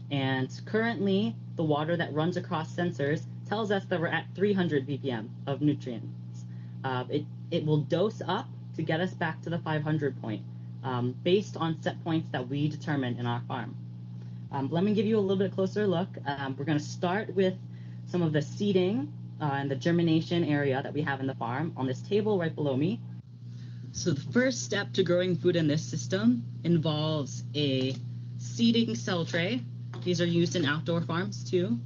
And currently, the water that runs across sensors tells us that we're at 300 ppm of nutrients. It will dose up to get us back to the 500 point based on set points that we determine in our farm. Let me give you a little bit closer look. We're going to start with some of the seeding and the germination area that we have in the farm on this table right below me. So the first step to growing food in this system involves a seeding cell tray. These are used in outdoor farms too.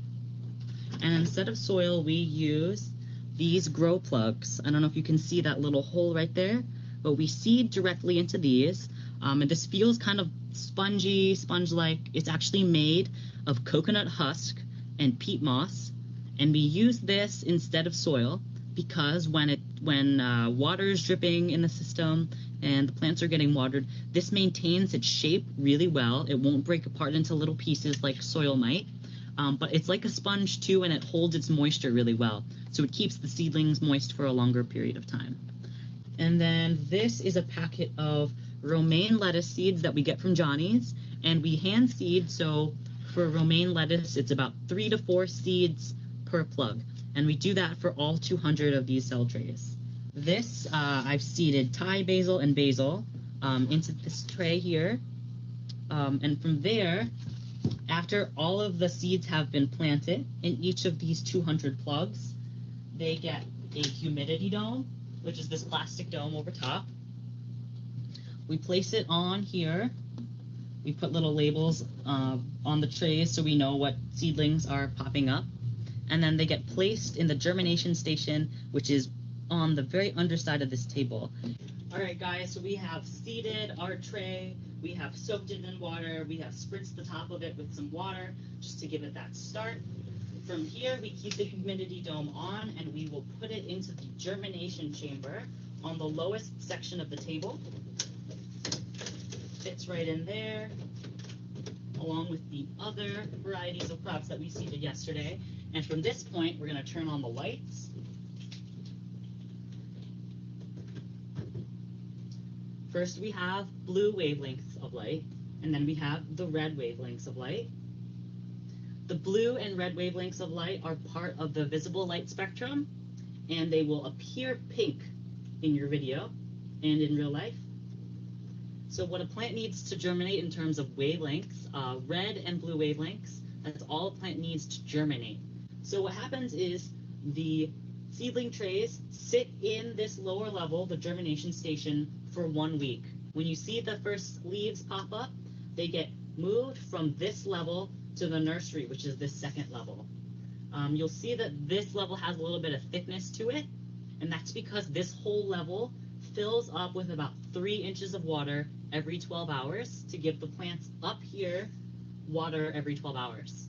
And instead of soil, we use these grow plugs. I don't know if you can see that little hole right there, but we seed directly into these. And this feels kind of spongy, sponge-like. It's actually made of coconut husk and peat moss. And we use this instead of soil because when water is dripping in the system and the plants are getting watered, this maintains its shape really well. It won't break apart into little pieces like soil might, but it's like a sponge too, and it holds its moisture really well. So it keeps the seedlings moist for a longer period of time. And then this is a packet of romaine lettuce seeds that we get from Johnny's, and we hand seed. So for romaine lettuce, it's about 3 to 4 seeds per plug. And we do that for all 200 of these cell trays. This, I've seeded Thai basil and basil into this tray here. And from there, after all of the seeds have been planted in each of these 200 plugs, they get a humidity dome, which is this plastic dome over top. We place it on here We put little labels on the trays so we know what seedlings are popping up. And then they get placed in the germination station, which is on the very underside of this table. All right, guys, so we have seeded our tray. We have soaked it in water. We have spritzed the top of it with some water just to give it that start. From here, we keep the humidity dome on and we will put it into the germination chamber on the lowest section of the table. Fits right in there, along with the other varieties of crops that we seeded yesterday. And from this point, we're going to turn on the lights. First, we have blue wavelengths of light, and then we have the red wavelengths of light. The blue and red wavelengths of light are part of the visible light spectrum, and they will appear pink in your video and in real life. So what a plant needs to germinate in terms of wavelengths, red and blue wavelengths, that's all a plant needs to germinate. So what happens is the seedling trays sit in this lower level, the germination station, for 1 week. When you see the first leaves pop up, they get moved from this level to the nursery, which is this second level. You'll see that this level has a little bit of thickness to it, and that's because this whole level fills up with about 3 inches of water every 12 hours to give the plants up here water every 12 hours.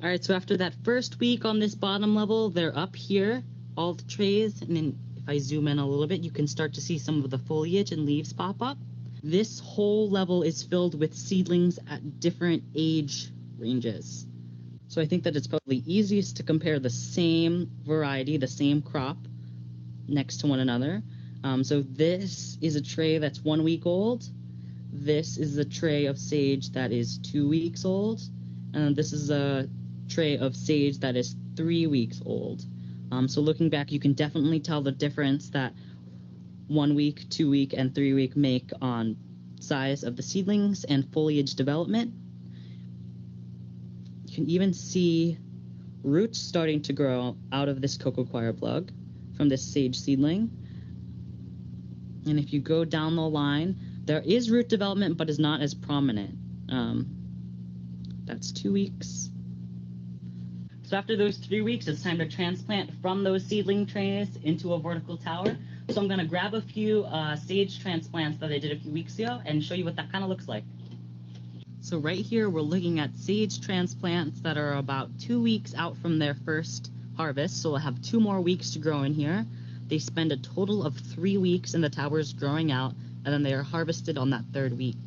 All right, so after that first week on this bottom level, they're up here, all the trays, and then if I zoom in a little bit, you can start to see some of the foliage and leaves pop up. This whole level is filled with seedlings at different age ranges. So I think that it's probably easiest to compare the same variety, the same crop, next to one another. So this is a tray that's 1 week old. This is a tray of sage that is 2 weeks old. And this is a tray of sage that is 3 weeks old. So looking back, you can definitely tell the difference that 1 week, 2 week, and 3 week make on size of the seedlings and foliage development. You can even see roots starting to grow out of this cocoa coir plug from this sage seedling. And if you go down the line, there is root development, but is not as prominent. That's 2 weeks. So after those 3 weeks, it's time to transplant from those seedling trays into a vertical tower. So I'm going to grab a few sage transplants that I did a few weeks ago and show you what that kind of looks like. So right here, we're looking at sage transplants that are about 2 weeks out from their first harvest. So we'll have 2 more weeks to grow in here. They spend a total of 3 weeks in the towers growing out, and then they are harvested on that 3rd week.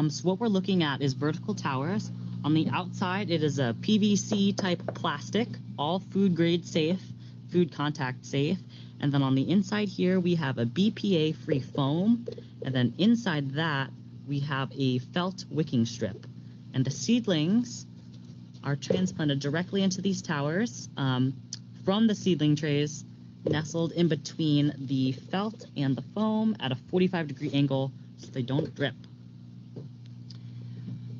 So what we're looking at is vertical towers. On the outside, it is a PVC type plastic, all food grade safe, food contact safe. And then on the inside here, we have a BPA free foam. And then inside that, we have a felt wicking strip. And the seedlings are transplanted directly into these towers from the seedling trays, nestled in between the felt and the foam at a 45-degree angle so they don't drip.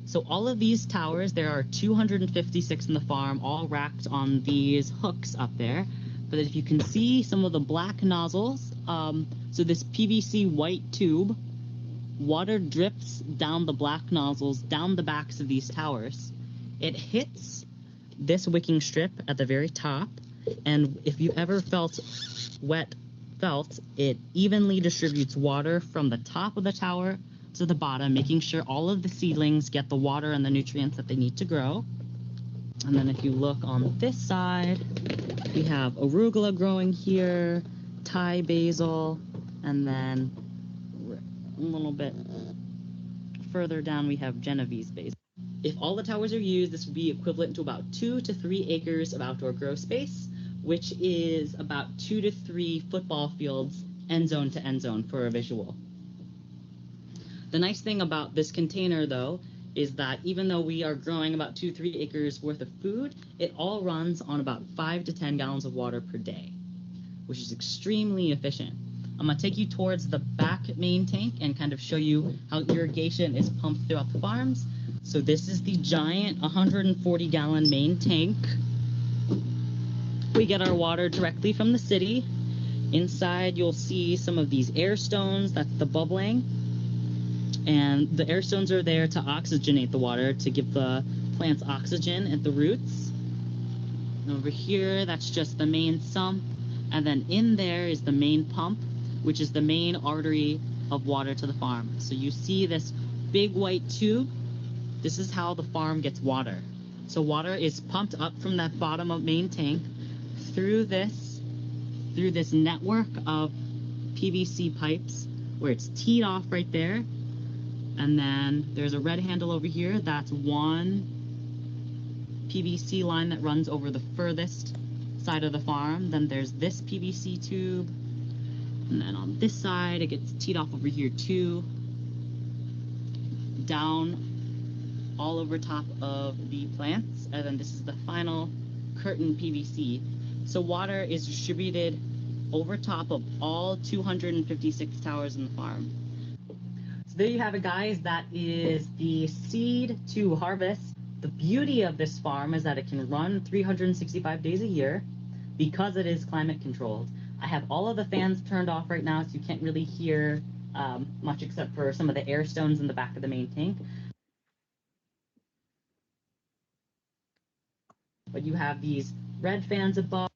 So all of these towers, there are 256 in the farm, all racked on these hooks up there. But if you can see some of the black nozzles, so this PVC white tube, water drips down the black nozzles, down the backs of these towers. It hits this wicking strip at the very top, and if you ever felt wet felt, it evenly distributes water from the top of the tower to the bottom, making sure all of the seedlings get the water and the nutrients that they need to grow. And then if you look on this side, we have arugula growing here, Thai basil, and then a little bit further down we have Genovese basil. If all the towers are used, this would be equivalent to about 2 to 3 acres of outdoor grow space, which is about 2 to 3 football fields end zone to end zone for a visual. The nice thing about this container, though, is that even though we are growing about 2-3 acres worth of food, it all runs on about 5 to 10 gallons of water per day, which is extremely efficient. I'm going to take you towards the back main tank and kind of show you how irrigation is pumped throughout the farms. So this is the giant 140-gallon main tank. We get our water directly from the city. Inside, you'll see some of these air stones. That's the bubbling. And the air stones are there to oxygenate the water, to give the plants oxygen at the roots. And over here, that's just the main sump. And then in there is the main pump, which is the main artery of water to the farm. So you see this big white tube. This is how the farm gets water. So water is pumped up from that bottom of main tank through this network of PVC pipes where it's teed off right there. And then there's a red handle over here. That's one PVC line that runs over the furthest side of the farm. Then there's this PVC tube. And then on this side, it gets teed off over here too. Down all over top of the plants. And then this is the final curtain PVC. So water is distributed over top of all 256 towers in the farm. So there you have it, guys. That is the seed to harvest. The beauty of this farm is that it can run 365 days a year because it is climate controlled. I have all of the fans turned off right now, so you can't really hear much except for some of the air stones in the back of the main tank. But you have these red fans above.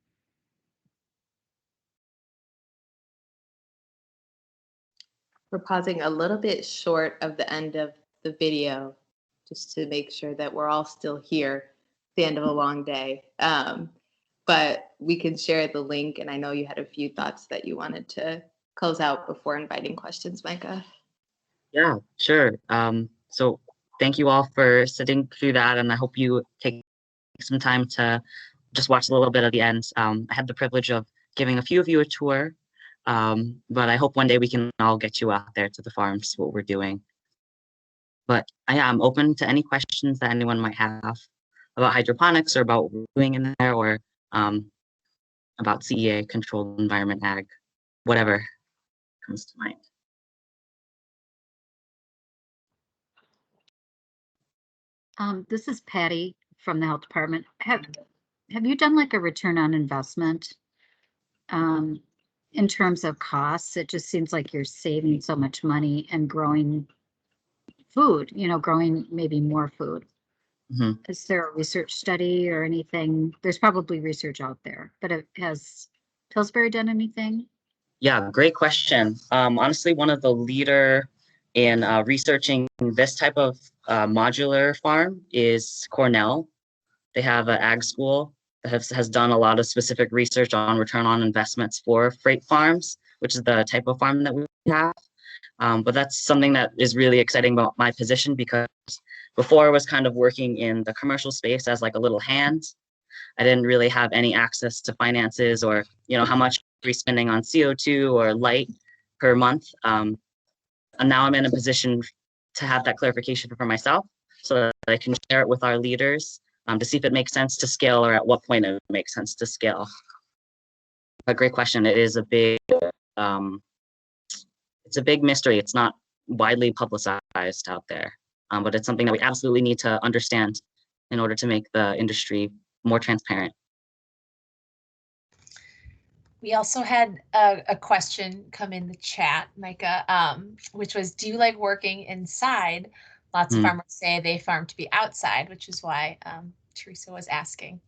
We're pausing a little bit short of the end of the video just to make sure that we're all still here at the end of a long day. But we can share the link, and I know you had a few thoughts that you wanted to close out before inviting questions, Micah. Yeah, sure. So thank you all for sitting through that, and I hope you take some time to just watch a little bit of the end. I had the privilege of giving a few of you a tour, but I hope one day we can all get you out there to the farm to see what we're doing. But I am open to any questions that anyone might have about hydroponics or about what we're doing in there, or about CEA, controlled environment ag, whatever comes to mind. This is Patty from the health department. Have you done like a return on investment in terms of costs? It just seems like you're saving so much money and growing food, growing maybe more food. Mm-hmm. Is there a research study or anything? There's probably research out there, but has Pillsbury done anything? Yeah, great question. Honestly, one of the leader in researching this type of modular farm is Cornell. They have an ag school that has done a lot of specific research on return on investments for freight farms, which is the type of farm that we have. But that's something that is really exciting about my position, because before I was kind of working in the commercial space as like a little hand. I didn't really have any access to finances or, how much are we spending on CO2 or light per month. And now I'm in a position to have that clarification for myself so that I can share it with our leaders to see if it makes sense to scale or at what point it makes sense to scale. A great question. It is a big, it's a big mystery. It's not widely publicized out there, but it's something that we absolutely need to understand in order to make the industry more transparent. We also had a question come in the chat, Micah, which was, do you like working inside? Lots of farmers say they farm to be outside, which is why Teresa was asking.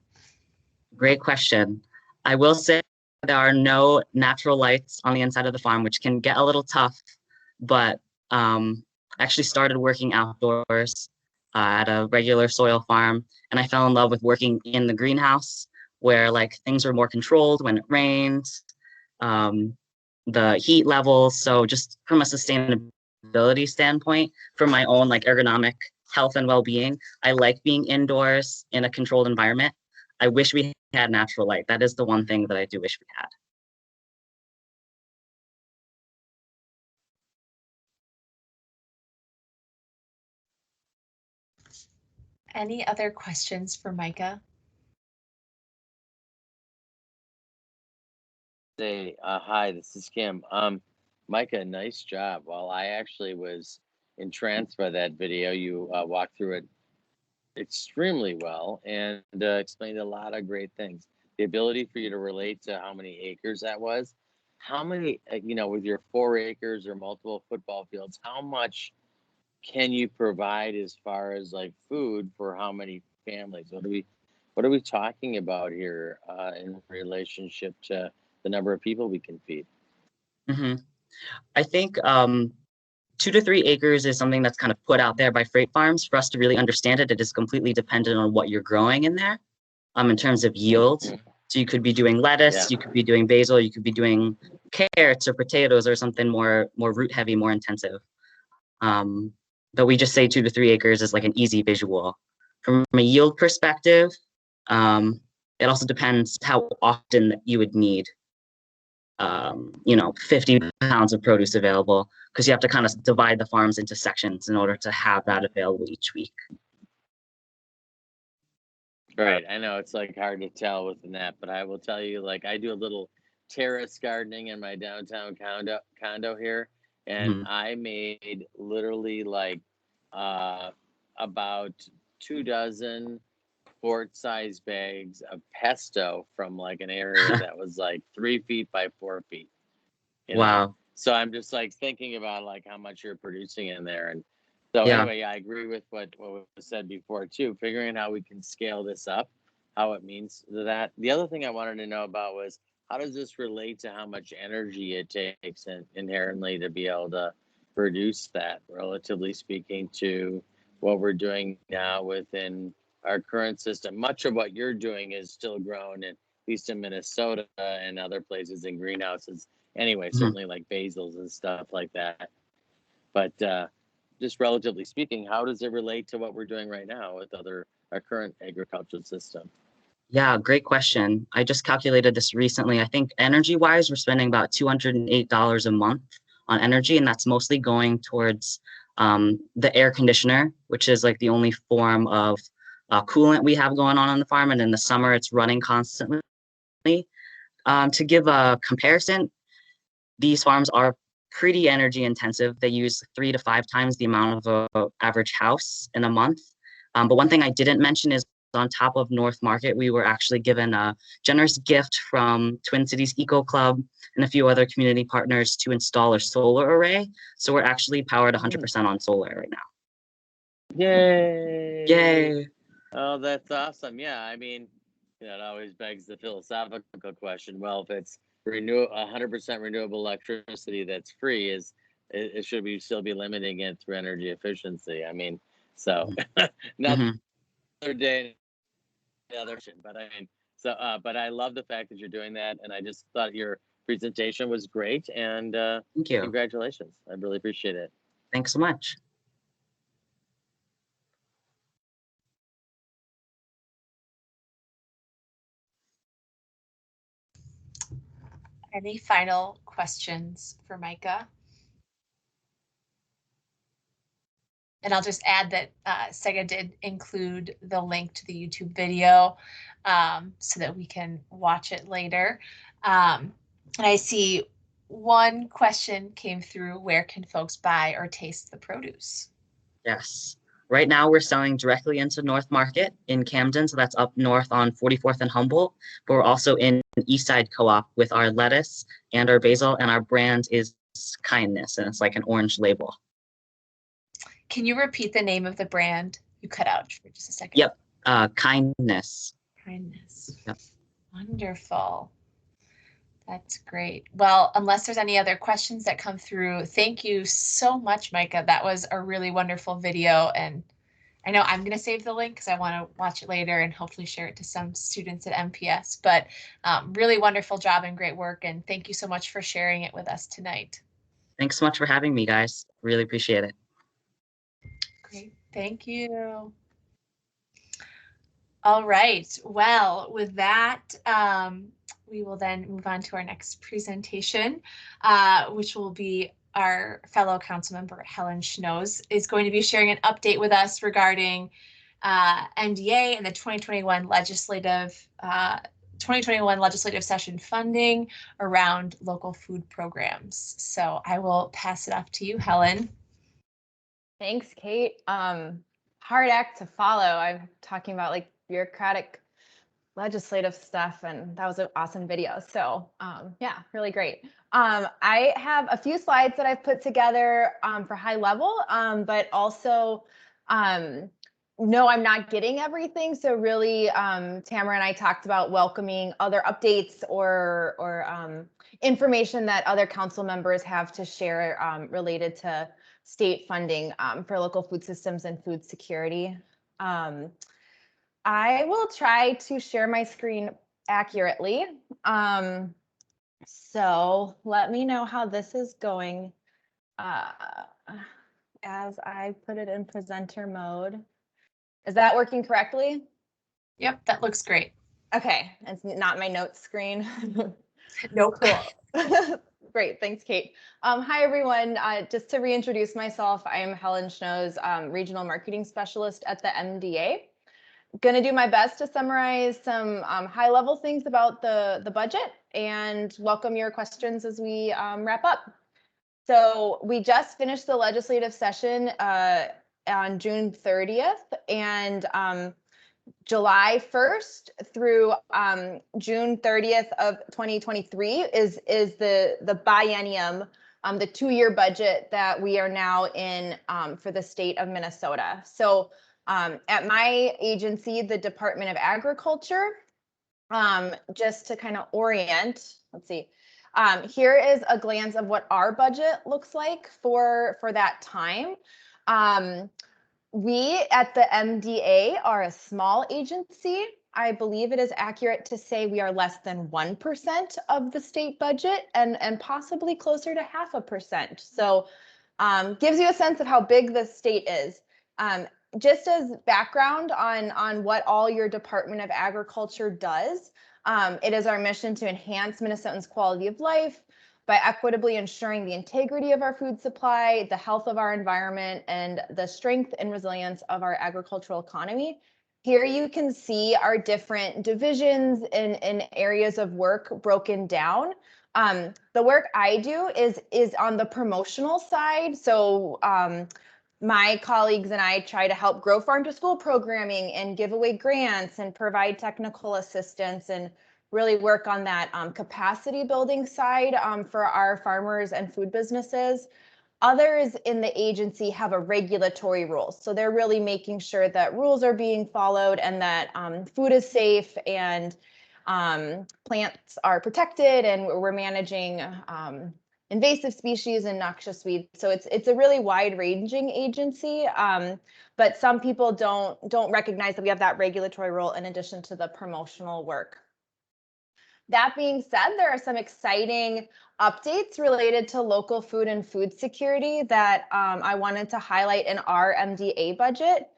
Great question. I will say there are no natural lights on the inside of the farm, which can get a little tough, but I actually started working outdoors at a regular soil farm, and I fell in love with working in the greenhouse where things were more controlled when it rained, the heat levels. So just from a sustainability standpoint, for my own ergonomic health and well-being, I like being indoors in a controlled environment. I wish we had natural light. That is the one thing that I do wish we had. Any other questions for Micah? Say, hi, this is Kim. Micah, nice job. While I actually was entranced by that video, you walked through it extremely well and explained a lot of great things. The ability for you to relate to how many acres that was, how many, with your 4 acres or multiple football fields, how much can you provide as far as like food for how many families? What are we talking about here in relationship to the number of people we can feed? I think 2 to 3 acres is something that's kind of put out there by freight farms. For us to really understand it, it is completely dependent on what you're growing in there in terms of yield. So you could be doing lettuce, you could be doing basil, you could be doing carrots or potatoes or something more root heavy, more intensive. But we just say 2 to 3 acres is like an easy visual. From a yield perspective, it also depends how often you would need 50 pounds of produce available, because you have to kind of divide the farms into sections in order to have that available each week. Right. I know it's like hard to tell with the net, but I will tell you, like, I do a little terrace gardening in my downtown condo here, and I made literally like about 2 dozen quart-sized bags of pesto from like an area that was like 3 feet by 4 feet. You know? Wow. So I'm just like thinking about like how much you're producing in there. And so anyway, I agree with what was said before too, figuring out how we can scale this up, how it means to that. The other thing I wanted to know about was, how does this relate to how much energy it takes inherently to be able to produce that, relatively speaking, to what we're doing now within our current system? Much of what you're doing is still grown at least in Minnesota and other places in greenhouses. Anyway, certainly like basils and stuff like that. But just relatively speaking, how does it relate to what we're doing right now with our current agricultural system? Yeah, great question. I just calculated this recently. I think energy-wise, we're spending about $208 a month on energy, and that's mostly going towards the air conditioner, which is like the only form of coolant we have going on the farm. And in the summer, it's running constantly. To give a comparison, these farms are pretty energy intensive. They use 3 to 5 times the amount of an average house in a month. But one thing I didn't mention is, on top of North Market, we were actually given a generous gift from Twin Cities Eco Club and a few other community partners to install a solar array. So we're actually powered 100% on solar right now. Yay! Yay! Oh, that's awesome. Yeah, I mean, it always begs the philosophical question. Well, if it's 100% renewable electricity that's free, it should we still be limiting it through energy efficiency? I mean, so another day, another shit. But I mean, so but I love the fact that you're doing that, and I just thought your presentation was great, and thank you. Congratulations. I really appreciate it. Thanks so much. Any final questions for Micah? And I'll just add that Sega did include the link to the YouTube video so that we can watch it later. And I see one question came through: where can folks buy or taste the produce? Yes. Right now we're selling directly into North Market in Camden, so that's up north on 44th and Humboldt, but we're also in Eastside Co-op with our lettuce and our basil, and our brand is Kindness, and it's like an orange label. Can you repeat the name of the brand? You cut out for just a second. Yep, Kindness. Kindness. Yep. Wonderful. That's great. Well, unless there's any other questions that come through, thank you so much, Micah. That was a really wonderful video. And I know I'm going to save the link because I want to watch it later and hopefully share it to some students at MPS. But really wonderful job and great work. And thank you so much for sharing it with us tonight. Thanks so much for having me, guys. Really appreciate it. Great. Thank you. All right. Well, with that, we will then move on to our next presentation, which will be our fellow council member Helen Schnoes is going to be sharing an update with us regarding NDA and the 2021 legislative session funding around local food programs. So I will pass it off to you, Helen. Thanks, Kate. Hard act to follow. I'm talking about like bureaucratic legislative stuff, and that was an awesome video. So yeah, really great. I have a few slides that I've put together for high level, but also no, I'm not getting everything. So really, Tamara and I talked about welcoming other updates or information that other council members have to share related to state funding for local food systems and food security. I will try to share my screen accurately. So let me know how this is going as I put it in presenter mode. Is that working correctly? Yep, that looks great. Okay, it's not my notes screen. No, cool. Great, thanks, Kate. Hi, everyone. Just to reintroduce myself, I am Helen Schnoes, Regional Marketing Specialist at the MDA. Going to do my best to summarize some high-level things about the budget and welcome your questions as we wrap up. So we just finished the legislative session on June 30th, and July 1st through June 30th of 2023 is the biennium, the 2-year budget that we are now in for the state of Minnesota. So at my agency, the Department of Agriculture, just to kind of orient, let's see, here is a glance of what our budget looks like for that time. We at the MDA are a small agency. I believe it is accurate to say we are less than 1% of the state budget and possibly closer to 0.5%. So gives you a sense of how big the state is. Just as background on what all your Department of Agriculture does, it is our mission to enhance Minnesotans' quality of life by equitably ensuring the integrity of our food supply, the health of our environment, and the strength and resilience of our agricultural economy. Here you can see our different divisions and areas of work broken down. The work I do is on the promotional side. So my colleagues and I try to help grow farm to school programming and give away grants and provide technical assistance and really work on that capacity building side for our farmers and food businesses. Others in the agency have a regulatory role. So they're really making sure that rules are being followed and that food is safe and plants are protected, and we're managing invasive species and noxious weeds. So it's a really wide-ranging agency, but some people don't recognize that we have that regulatory role in addition to the promotional work. That being said, there are some exciting updates related to local food and food security that I wanted to highlight in our MDA budget.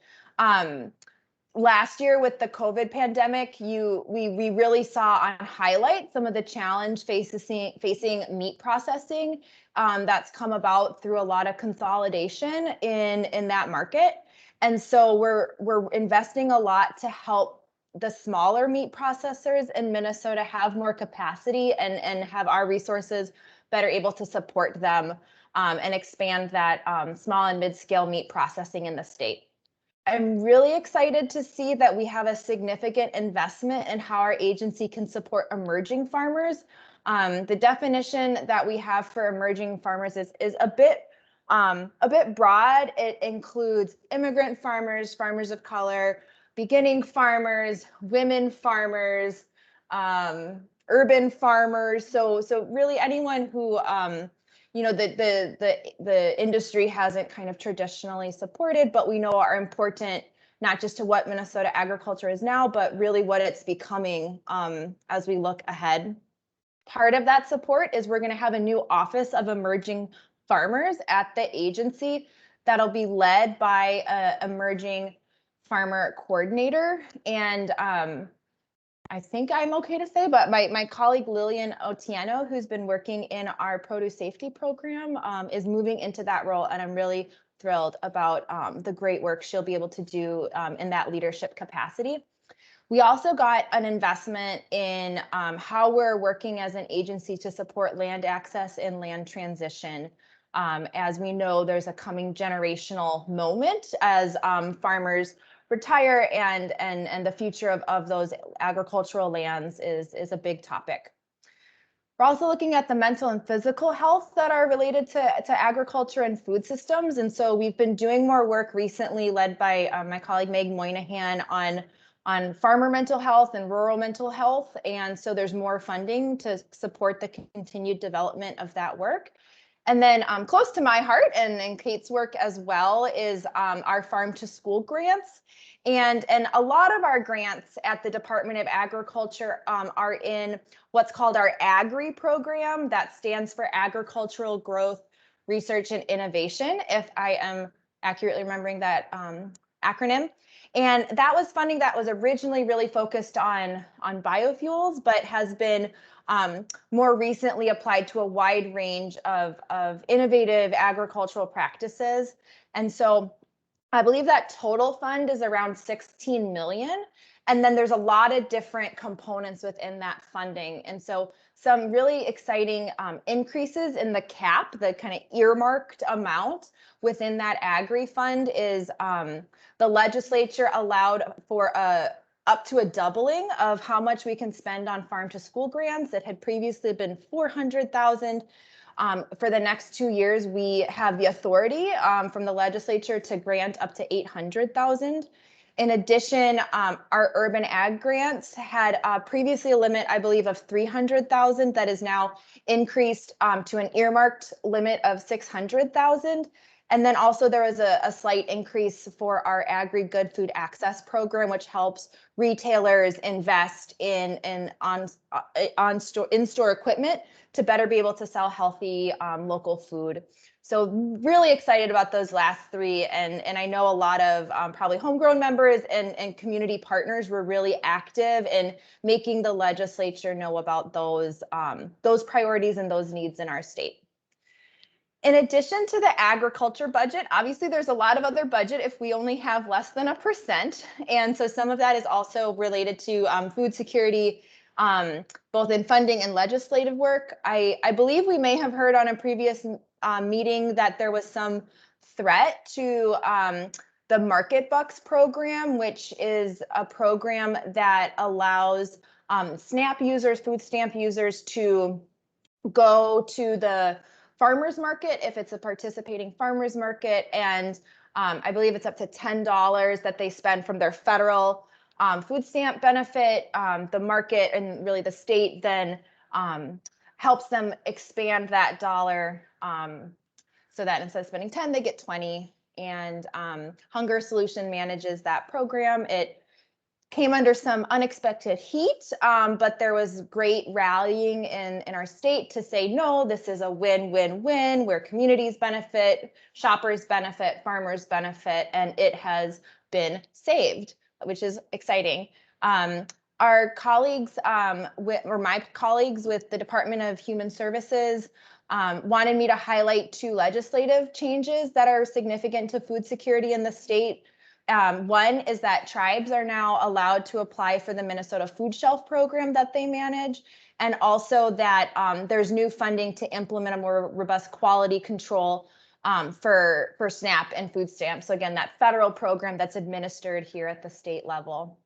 Last year with the COVID pandemic, we really saw on highlight some of the challenge facing meat processing that's come about through a lot of consolidation in that market. And so we're investing a lot to help the smaller meat processors in Minnesota have more capacity and have our resources better able to support them and expand that small and mid-scale meat processing in the state. I'm really excited to see that we have a significant investment in how our agency can support emerging farmers. The definition that we have for emerging farmers is a bit broad. It includes immigrant farmers, farmers of color, beginning farmers, women farmers, urban farmers. So really anyone who you know, the industry hasn't kind of traditionally supported, but we know are important not just to what Minnesota agriculture is now, but really what it's becoming as we look ahead. Part of that support is we're going to have a new Office of Emerging Farmers at the agency that'll be led by an emerging farmer coordinator. And I think I'm okay to say, but my colleague Lillian Otieno, who's been working in our produce safety program, is moving into that role. And I'm really thrilled about the great work she'll be able to do in that leadership capacity. We also got an investment in how we're working as an agency to support land access and land transition. As we know, there's a coming generational moment as farmers retire, and the future of those agricultural lands is a big topic. We're also looking at the mental and physical health that are related to agriculture and food systems. And so we've been doing more work recently led by my colleague Meg Moynihan on farmer mental health and rural mental health. And so there's more funding to support the continued development of that work. And then close to my heart and Kate's work as well is our farm to school grants. And a lot of our grants at the Department of Agriculture are in what's called our AGRI program. That stands for Agricultural Growth, Research, and Innovation, if I am accurately remembering that acronym. And that was funding that was originally really focused on biofuels, but has been more recently applied to a wide range of innovative agricultural practices. And so I believe that total fund is around 16 million. And then there's a lot of different components within that funding. And so some really exciting increases in the cap, the kind of earmarked amount within that Agri fund is the legislature allowed for up to a doubling of how much we can spend on farm to school grants. It had previously been 400,000. For the next 2 years, we have the authority from the legislature to grant up to 800,000. In addition, our urban ag grants had previously a limit, I believe, of 300,000 that is now increased to an earmarked limit of 600,000. And then also there was a slight increase for our Agri-Good Food Access program, which helps retailers invest in in-store equipment to better be able to sell healthy local food. So really excited about those last three. And I know a lot of probably homegrown members and community partners were really active in making the legislature know about those priorities and those needs in our state. In addition to the agriculture budget, obviously there's a lot of other budget if we only have less than 1%. And so some of that is also related to food security, both in funding and legislative work. I believe we may have heard on a previous meeting that there was some threat to the Market Bucks program, which is a program that allows SNAP users, food stamp users to go to the farmers market if it's a participating farmers market, and I believe it's up to $10 that they spend from their federal food stamp benefit. The market and really the state then helps them expand that dollar so that instead of spending 10, they get 20. And Hunger Solution manages that program. It came under some unexpected heat, but there was great rallying in our state to say, no, this is a win-win-win where communities benefit, shoppers benefit, farmers benefit, and it has been saved, which is exciting. Our colleagues, or my colleagues with the Department of Human Services wanted me to highlight 2 legislative changes that are significant to food security in the state. One is that tribes are now allowed to apply for the Minnesota Food Shelf program that they manage, and also that there's new funding to implement a more robust quality control for SNAP and food stamps. So again, that federal program that's administered here at the state level.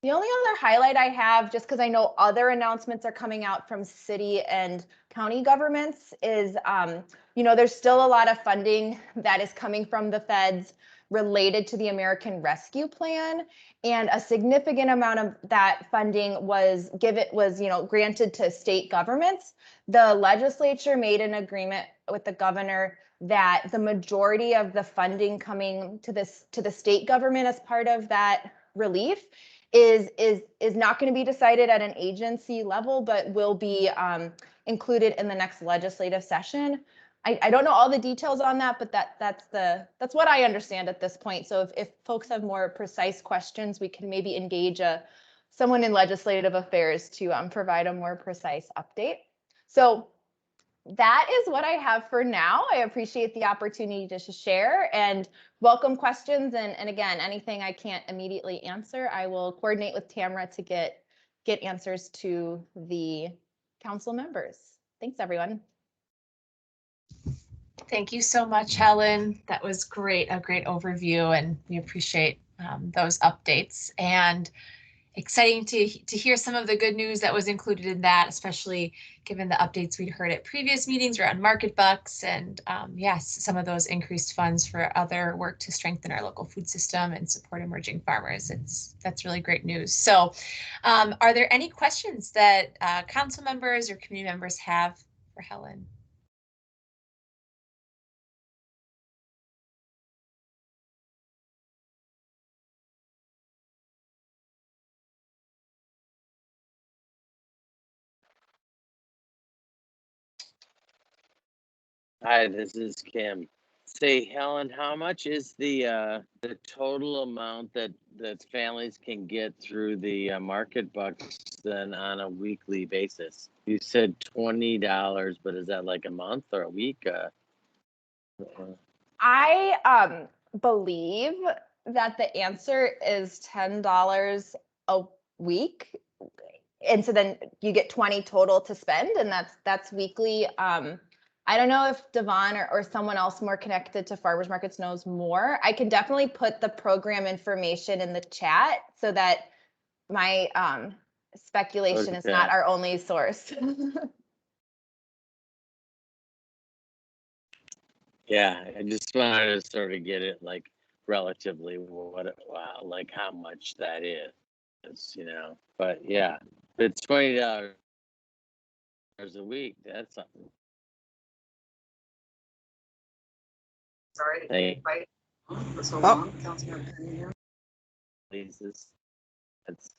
The only other highlight I have, just because I know other announcements are coming out from city and county governments, is there's still a lot of funding that is coming from the feds related to the American Rescue Plan, and a significant amount of that funding was granted to state governments. The legislature made an agreement with the governor that the majority of the funding coming to the state government as part of that relief is not going to be decided at an agency level, but will be included in the next legislative session. I don't know all the details on that, but that's what I understand at this point. So if folks have more precise questions, we can maybe engage someone in legislative affairs to provide a more precise update. So that is what I have for now. I appreciate the opportunity to share and welcome questions. And again, anything I can't immediately answer, I will coordinate with Tamara to get answers to the council members. Thanks, everyone. Thank you so much, Helen. That was great, a great overview, and we appreciate those updates. And exciting to hear some of the good news that was included in that, especially given the updates we'd heard at previous meetings around market bucks and yes, some of those increased funds for other work to strengthen our local food system and support emerging farmers. That's really great news. So are there any questions that council members or community members have for Helen? Hi, this is Kim. Say, Helen, how much is the total amount that families can get through the market bucks then on a weekly basis? You said $20, but is that like a month or a week? I believe that the answer is $10 a week. And so then you get 20 total to spend, and that's weekly. I don't know if Devon or someone else more connected to farmers markets knows more. I can definitely put the program information in the chat so that my speculation is not our only source. Yeah, I just wanted to sort of get it like relatively like how much that is, you know. But yeah, if it's $20 a week, that's something. Sorry. Hey. For so long, Councilman Penny. That's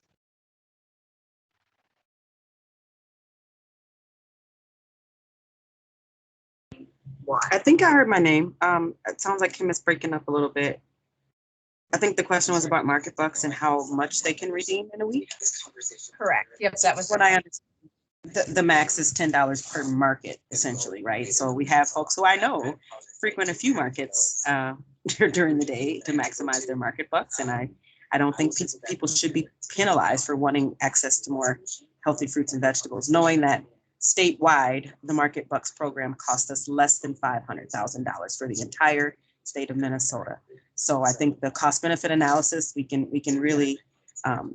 I think I heard my name. It sounds like Kim is breaking up a little bit. I think the question was about market bucks and how much they can redeem in a week. Correct. Yep, that was what I understand. The max is $10 per market, essentially, right? So we have folks who I know frequent a few markets during the day to maximize their market bucks, and I don't think people should be penalized for wanting access to more healthy fruits and vegetables, knowing that statewide, the Market Bucks program cost us less than $500,000 for the entire state of Minnesota. So I think the cost benefit analysis we can really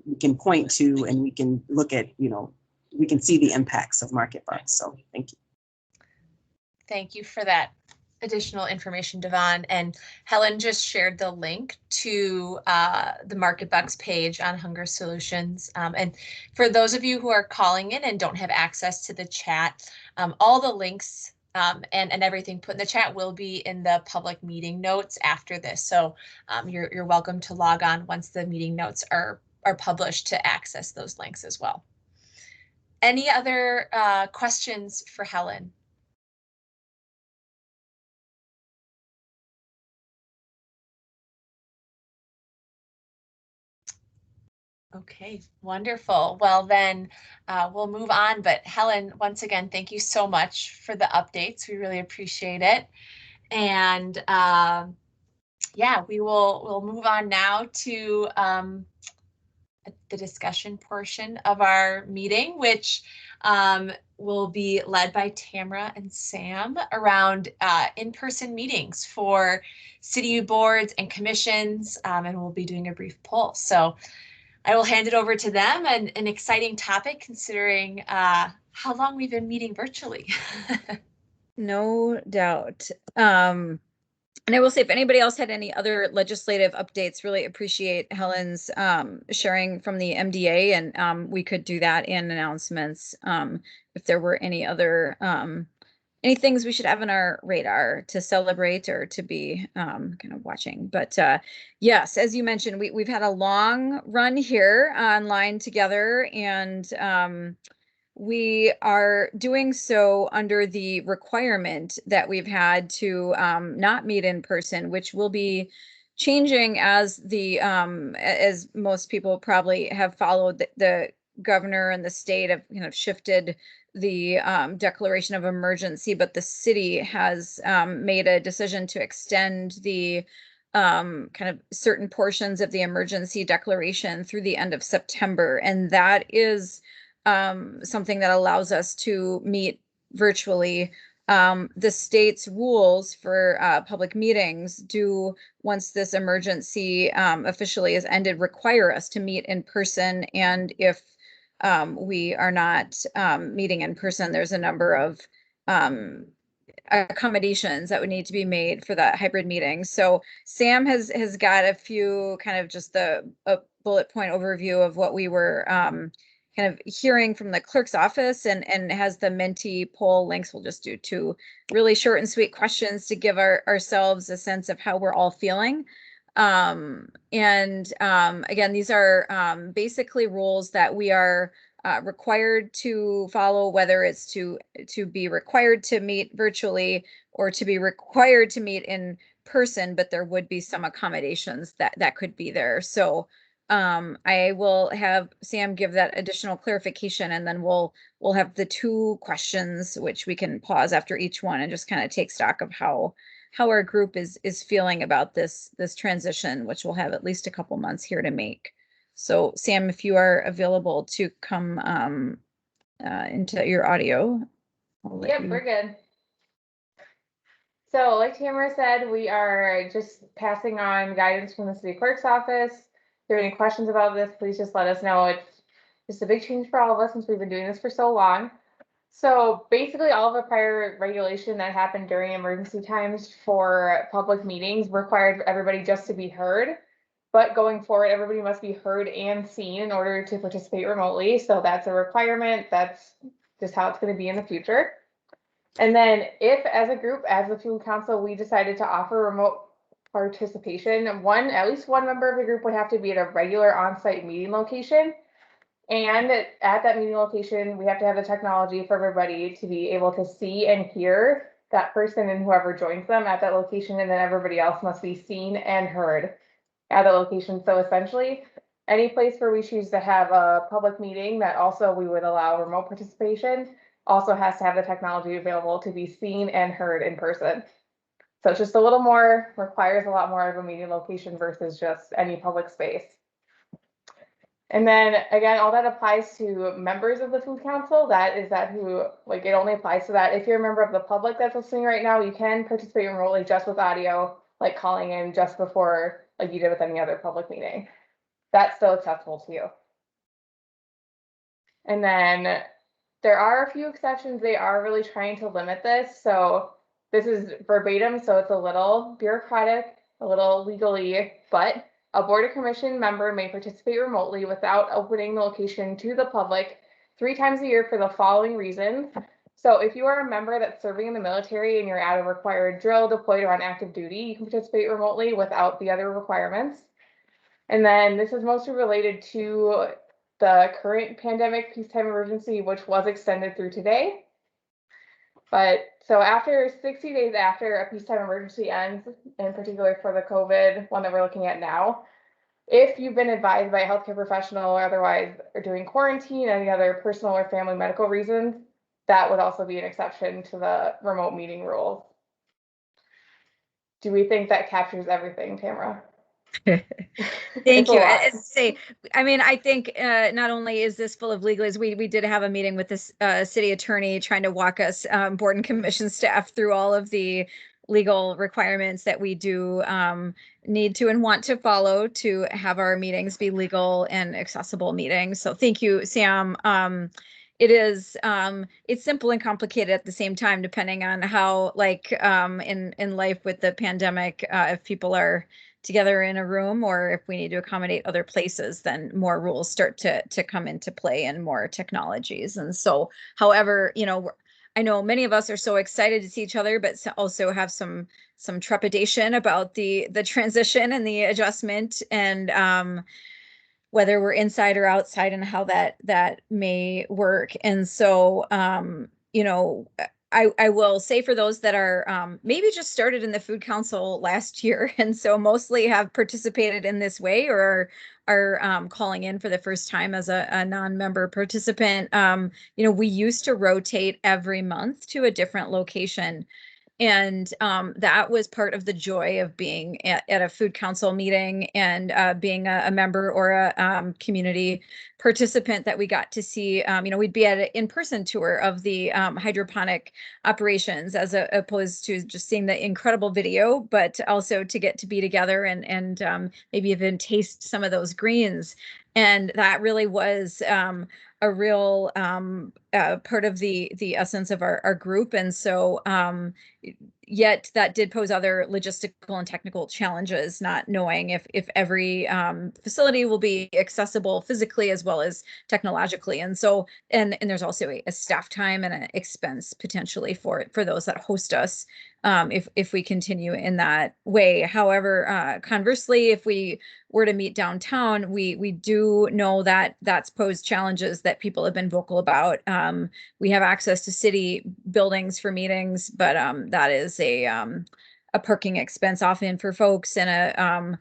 we can point to, and we can look at, you know, we can see the impacts of market bucks. So thank you. Thank you for that additional information, Devon. And Helen just shared the link to the Market Bucks page on Hunger Solutions. And for those of you who are calling in and don't have access to the chat, all the links and everything put in the chat will be in the public meeting notes after this. So you're welcome to log on once the meeting notes are published to access those links as well. Any other questions for Helen? Okay, wonderful. Well, then we'll move on. But Helen, once again, thank you so much for the updates. We really appreciate it. And yeah, we'll move on now to the discussion portion of our meeting, which will be led by Tamara and Sam around in-person meetings for city boards and commissions, and we'll be doing a brief poll. So I will hand it over to them, and an exciting topic considering how long we've been meeting virtually. No doubt. And I will say, if anybody else had any other legislative updates, really appreciate Helen's sharing from the MDA, and we could do that in announcements if there were any other any things we should have on our radar to celebrate or to be kind of watching. But yes, as you mentioned, we've had a long run here online together, and we are doing so under the requirement that we've had to not meet in person, which will be changing as the as most people probably have followed. The governor and the state have kind of shifted the declaration of emergency, but the city has made a decision to extend the kind of certain portions of the emergency declaration through the end of September, and that is something that allows us to meet virtually the state's rules for public meetings do, once this emergency officially is ended, require us to meet in person. And if we are not meeting in person, there's a number of accommodations that would need to be made for that hybrid meeting. So Sam has got a few kind of just a bullet point overview of what we were kind of hearing from the clerk's office, and has the Menti poll links. We'll just do 2 really short and sweet questions to give ourselves a sense of how we're all feeling. Again, these are basically rules that we are required to follow, whether it's to be required to meet virtually or to be required to meet in person, but there would be some accommodations that could be there. So I will have Sam give that additional clarification, and then we'll have the 2 questions, which we can pause after each one and just kind of take stock of how our group is feeling about this transition, which we'll have at least a couple months here to make. So Sam, if you are available to come into your audio. Yep, we're good. So like Tamara said, we are just passing on guidance from the city clerk's office. If there are any questions about this, please just let us know. It's just a big change for all of us since we've been doing this for so long. So basically all of the prior regulation that happened during emergency times for public meetings required everybody just to be heard. But going forward, everybody must be heard and seen in order to participate remotely. So that's a requirement. That's just how it's going to be in the future. And then if as a group, as the Food Council, we decided to offer remote participation, at least one member of the group would have to be at a regular on-site meeting location. And at that meeting location, we have to have the technology for everybody to be able to see and hear that person and whoever joins them at that location. And then everybody else must be seen and heard at the location. So essentially, any place where we choose to have a public meeting that also we would allow remote participation also has to have the technology available to be seen and heard in person. So it's just a little more, requires a lot more of a meeting location versus just any public space. And then again, all that applies to members of the Food Council. It only applies to that. If you're a member of the public that's listening right now, you can participate remotely just with audio, like calling in just before, like you did with any other public meeting. That's still accessible to you. And then there are a few exceptions. They are really trying to limit this. So this is verbatim, so it's a little bureaucratic, a little legally, but a board or commission member may participate remotely without opening the location to the public 3 times a year for the following reasons. So if you are a member that's serving in the military and you're at a required drill, deployed, or on active duty, you can participate remotely without the other requirements. And then this is mostly related to the current pandemic peacetime emergency, which was extended through today. But so after 60 days after a peacetime emergency ends, in particular for the COVID one that we're looking at now, if you've been advised by a healthcare professional or otherwise are doing quarantine, any other personal or family medical reasons, that would also be an exception to the remote meeting rules. Do we think that captures everything, Tamara? Thank you. I think not only is this full of legalese, we did have a meeting with this city attorney trying to walk us board and commission staff through all of the legal requirements that we do need to and want to follow to have our meetings be legal and accessible meetings. So thank you, Sam. It's simple and complicated at the same time, depending on how, in life with the pandemic, if people are together in a room or if we need to accommodate other places, then more rules start to come into play and more technologies. And so, however, I know many of us are so excited to see each other, but also have some trepidation about the transition and the adjustment, and whether we're inside or outside and how that may work. And so, I will say for those that are maybe just started in the Food Council last year and so mostly have participated in this way or are calling in for the first time as a non-member participant, we used to rotate every month to a different location. And that was part of the joy of being at a food council meeting and being a member or a community participant, that we got to see. We'd be at an in-person tour of the hydroponic operations, as opposed to just seeing the incredible video, but also to get to be together and maybe even taste some of those greens. And that really was a real part of the essence of our group. And so yet that did pose other logistical and technical challenges, not knowing if every facility will be accessible physically as well as technologically. And so, and there's also a staff time and an expense potentially for those that host us, if we continue in that way. However, conversely, if we were to meet downtown, we do know that that's posed challenges that people have been vocal about. We have access to city buildings for meetings, but that is a parking expense often for folks, and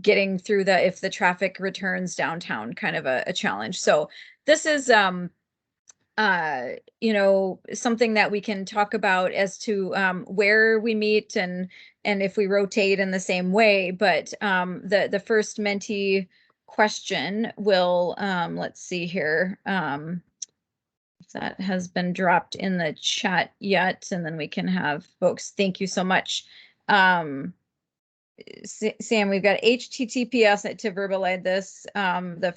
getting through if the traffic returns downtown, kind of a challenge. So this is something that we can talk about as to where we meet and if we rotate in the same way. But the first Menti question will, let's see here, if that has been dropped in the chat yet, and then we can have folks. Thank you so much. Sam, we've got HTTPS to verbalize this, the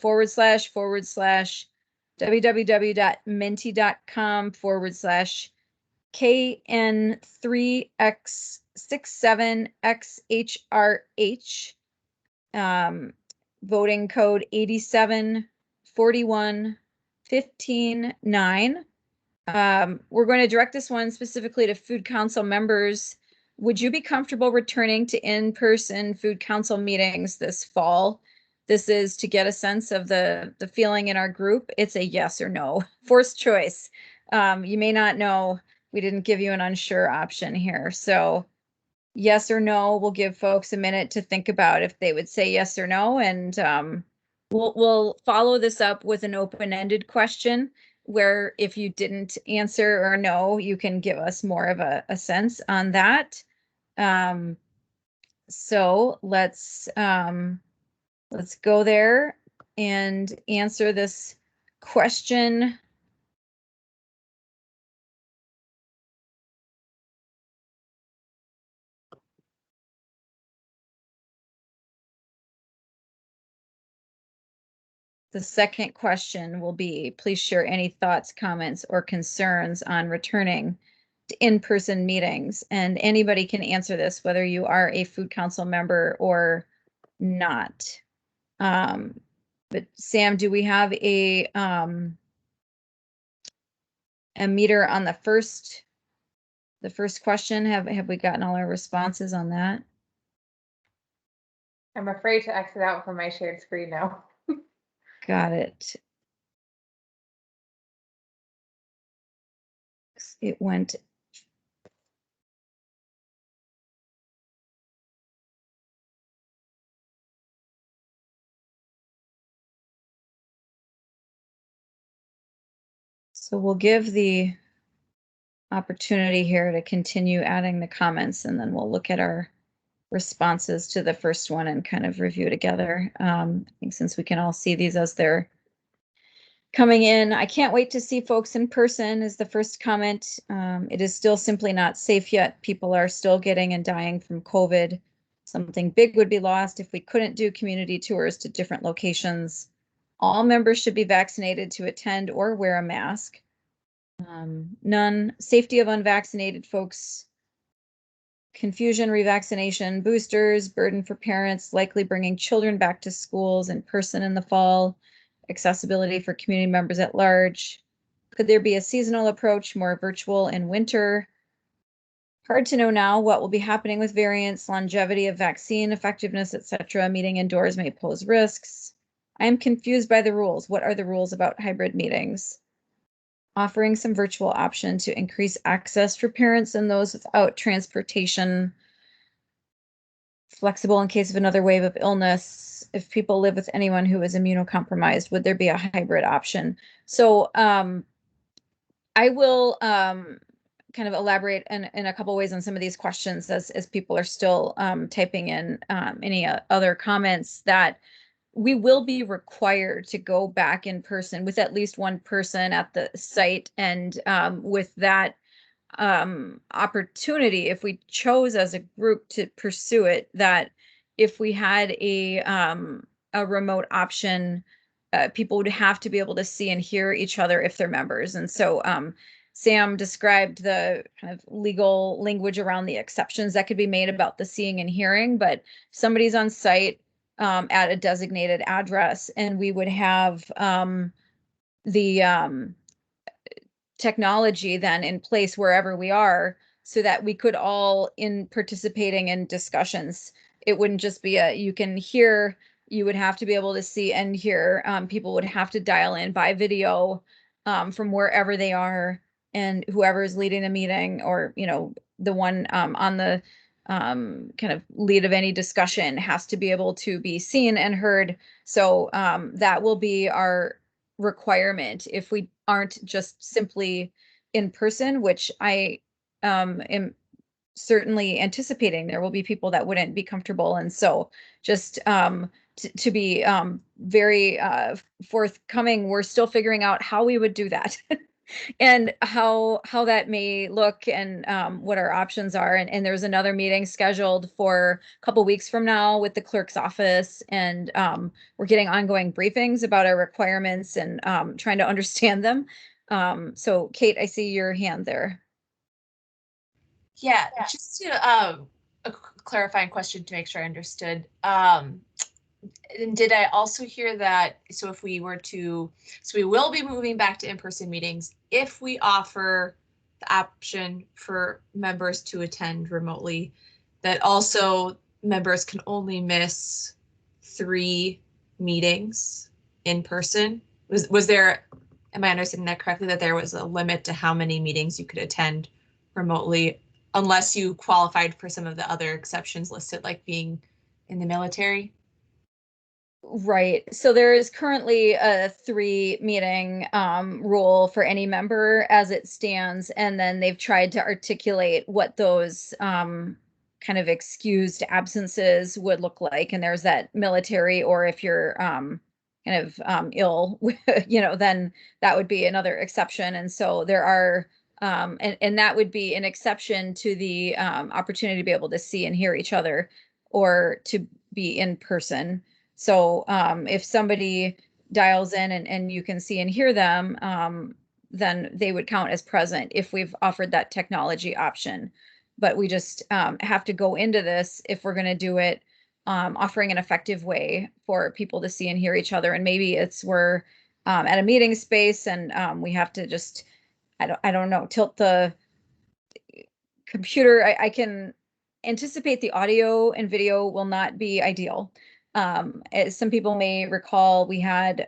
www.menti.com/KN3X67XHRH, voting code 874115-9. We're going to direct this one specifically to food council members. Would you be comfortable returning to in-person food council meetings this fall? This is to get a sense of the feeling in our group. It's a yes or no, forced choice. You may not know. We didn't give you an unsure option here. So yes or no, we'll give folks a minute to think about if they would say yes or no. And we'll follow this up with an open-ended question, where if you didn't answer or no, you can give us more of a sense on that. So let's go there and answer this question. The second question will be, please share any thoughts, comments, or concerns on returning to in-person meetings. And anybody can answer this, whether you are a food council member or not. But Sam, do we have a meter on the first question? Have we gotten all our responses on that? I'm afraid to exit out from my shared screen now. Got it. It went. So we'll give the opportunity here to continue adding the comments, and then we'll look at our responses to the first one and kind of review together. I think since we can all see these as they're coming in. I can't wait to see folks in person is the first comment. It is still simply not safe yet. People are still getting and dying from COVID. Something big would be lost if we couldn't do community tours to different locations. All members should be vaccinated to attend or wear a mask. None. Safety of unvaccinated folks. Confusion, revaccination, boosters, burden for parents, likely bringing children back to schools in person in the fall, accessibility for community members at large. Could there be a seasonal approach, more virtual in winter? Hard to know now what will be happening with variants, longevity of vaccine effectiveness, etc. Meeting indoors may pose risks. I am confused by the rules. What are the rules about hybrid meetings? Offering some virtual option to increase access for parents and those without transportation. Flexible in case of another wave of illness. If people live with anyone who is immunocompromised, would there be a hybrid option? So I will kind of elaborate in a couple ways on some of these questions as people are still typing in any other comments, that we will be required to go back in person with at least one person at the site. And with that opportunity, if we chose as a group to pursue it, that if we had a remote option, people would have to be able to see and hear each other if they're members. And so Sam described the kind of legal language around the exceptions that could be made about the seeing and hearing, but somebody's on site at a designated address, and we would have the technology then in place wherever we are, so that we could all, in participating in discussions, it wouldn't just be you can hear, you would have to be able to see and hear. People would have to dial in by video from wherever they are, and whoever is leading the meeting, or the one on the kind of lead of any discussion, has to be able to be seen and heard. So that will be our requirement if we aren't just simply in person, which I am certainly anticipating there will be people that wouldn't be comfortable. And so just to be very forthcoming, we're still figuring out how we would do that and how that may look, and what our options are. And there's another meeting scheduled for a couple weeks from now with the clerk's office, and we're getting ongoing briefings about our requirements and trying to understand them. So Kate, I see your hand there. Yeah, just to a clarifying question to make sure I understood. And did I also hear that, so we will be moving back to in-person meetings if we offer the option for members to attend remotely, that also members can only miss 3 meetings in person? Was there, am I understanding that correctly, that there was a limit to how many meetings you could attend remotely, unless you qualified for some of the other exceptions listed, like being in the military? Right. So there is currently a 3 meeting rule for any member as it stands. And then they've tried to articulate what those kind of excused absences would look like. And there's that military, or if you're kind of ill, then that would be another exception. And so there are, and that would be an exception to the opportunity to be able to see and hear each other, or to be in person. So if somebody dials in and you can see and hear them, then they would count as present if we've offered that technology option. But we just have to go into this, if we're going to do it, offering an effective way for people to see and hear each other. And maybe we're at a meeting space, and we have to just, I don't know, tilt the computer. I can anticipate the audio and video will not be ideal. As some people may recall, we had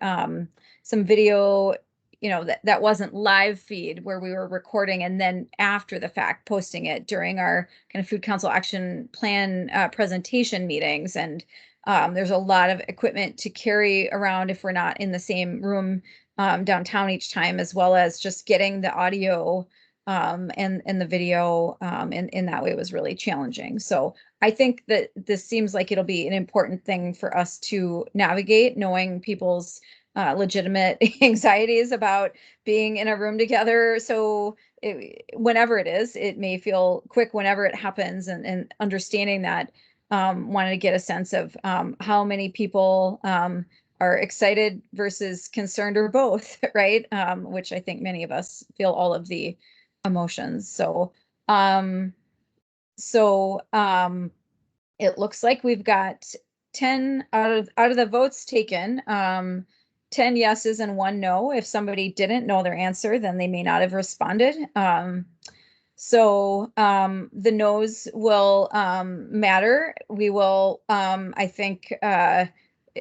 some video, that wasn't live feed, where we were recording and then after the fact posting it during our kind of Food Council Action Plan presentation meetings. And there's a lot of equipment to carry around if we're not in the same room downtown each time, as well as just getting the audio and the video in that way was really challenging. So I think that this seems like it'll be an important thing for us to navigate, knowing people's legitimate anxieties about being in a room together. So whenever it is, it may feel quick whenever it happens, and understanding that, wanted to get a sense of how many people are excited versus concerned, or both, right? Which I think many of us feel all of the emotions. So it looks like we've got 10 out of the votes taken, 10 yeses and 1 no. If somebody didn't know their answer, then they may not have responded. So the no's will matter. We will, I think,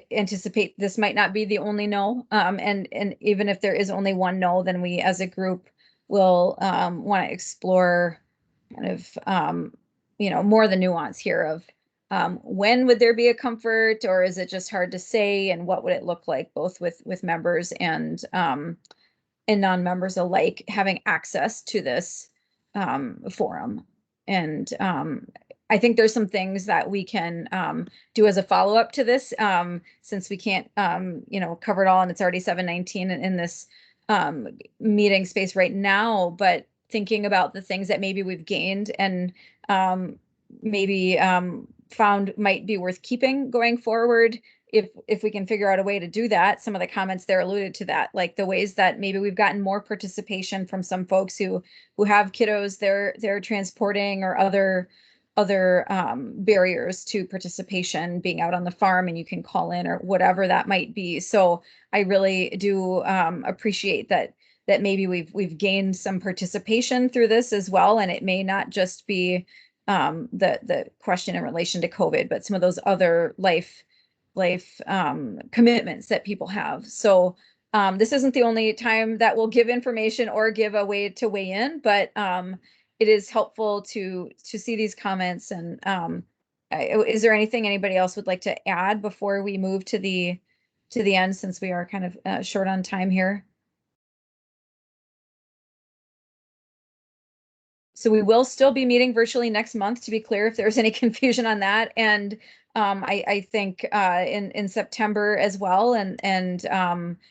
anticipate this might not be the only no. And even if there is only 1 no, then we as a group will want to explore kind of, more the nuance here of when would there be a comfort, or is it just hard to say, and what would it look like, both with members and non-members alike, having access to this forum. And I think there's some things that we can do as a follow-up to this, since we can't, cover it all, and it's already 7:19 in this meeting space right now, but thinking about the things that maybe we've gained and maybe found might be worth keeping going forward, if we can figure out a way to do that. Some of the comments there alluded to that, like the ways that maybe we've gotten more participation from some folks who have kiddos they're transporting, or other barriers to participation, being out on the farm and you can call in, or whatever that might be. So I really do appreciate that maybe we've gained some participation through this as well, and it may not just be the question in relation to COVID, but some of those other life commitments that people have. So this isn't the only time that we'll give information or give a way to weigh in, but it is helpful to see these comments. And is there anything anybody else would like to add before we move to the end, since we are kind of short on time here? So we will still be meeting virtually next month, to be clear, if there's any confusion on that. And I think in September as well. And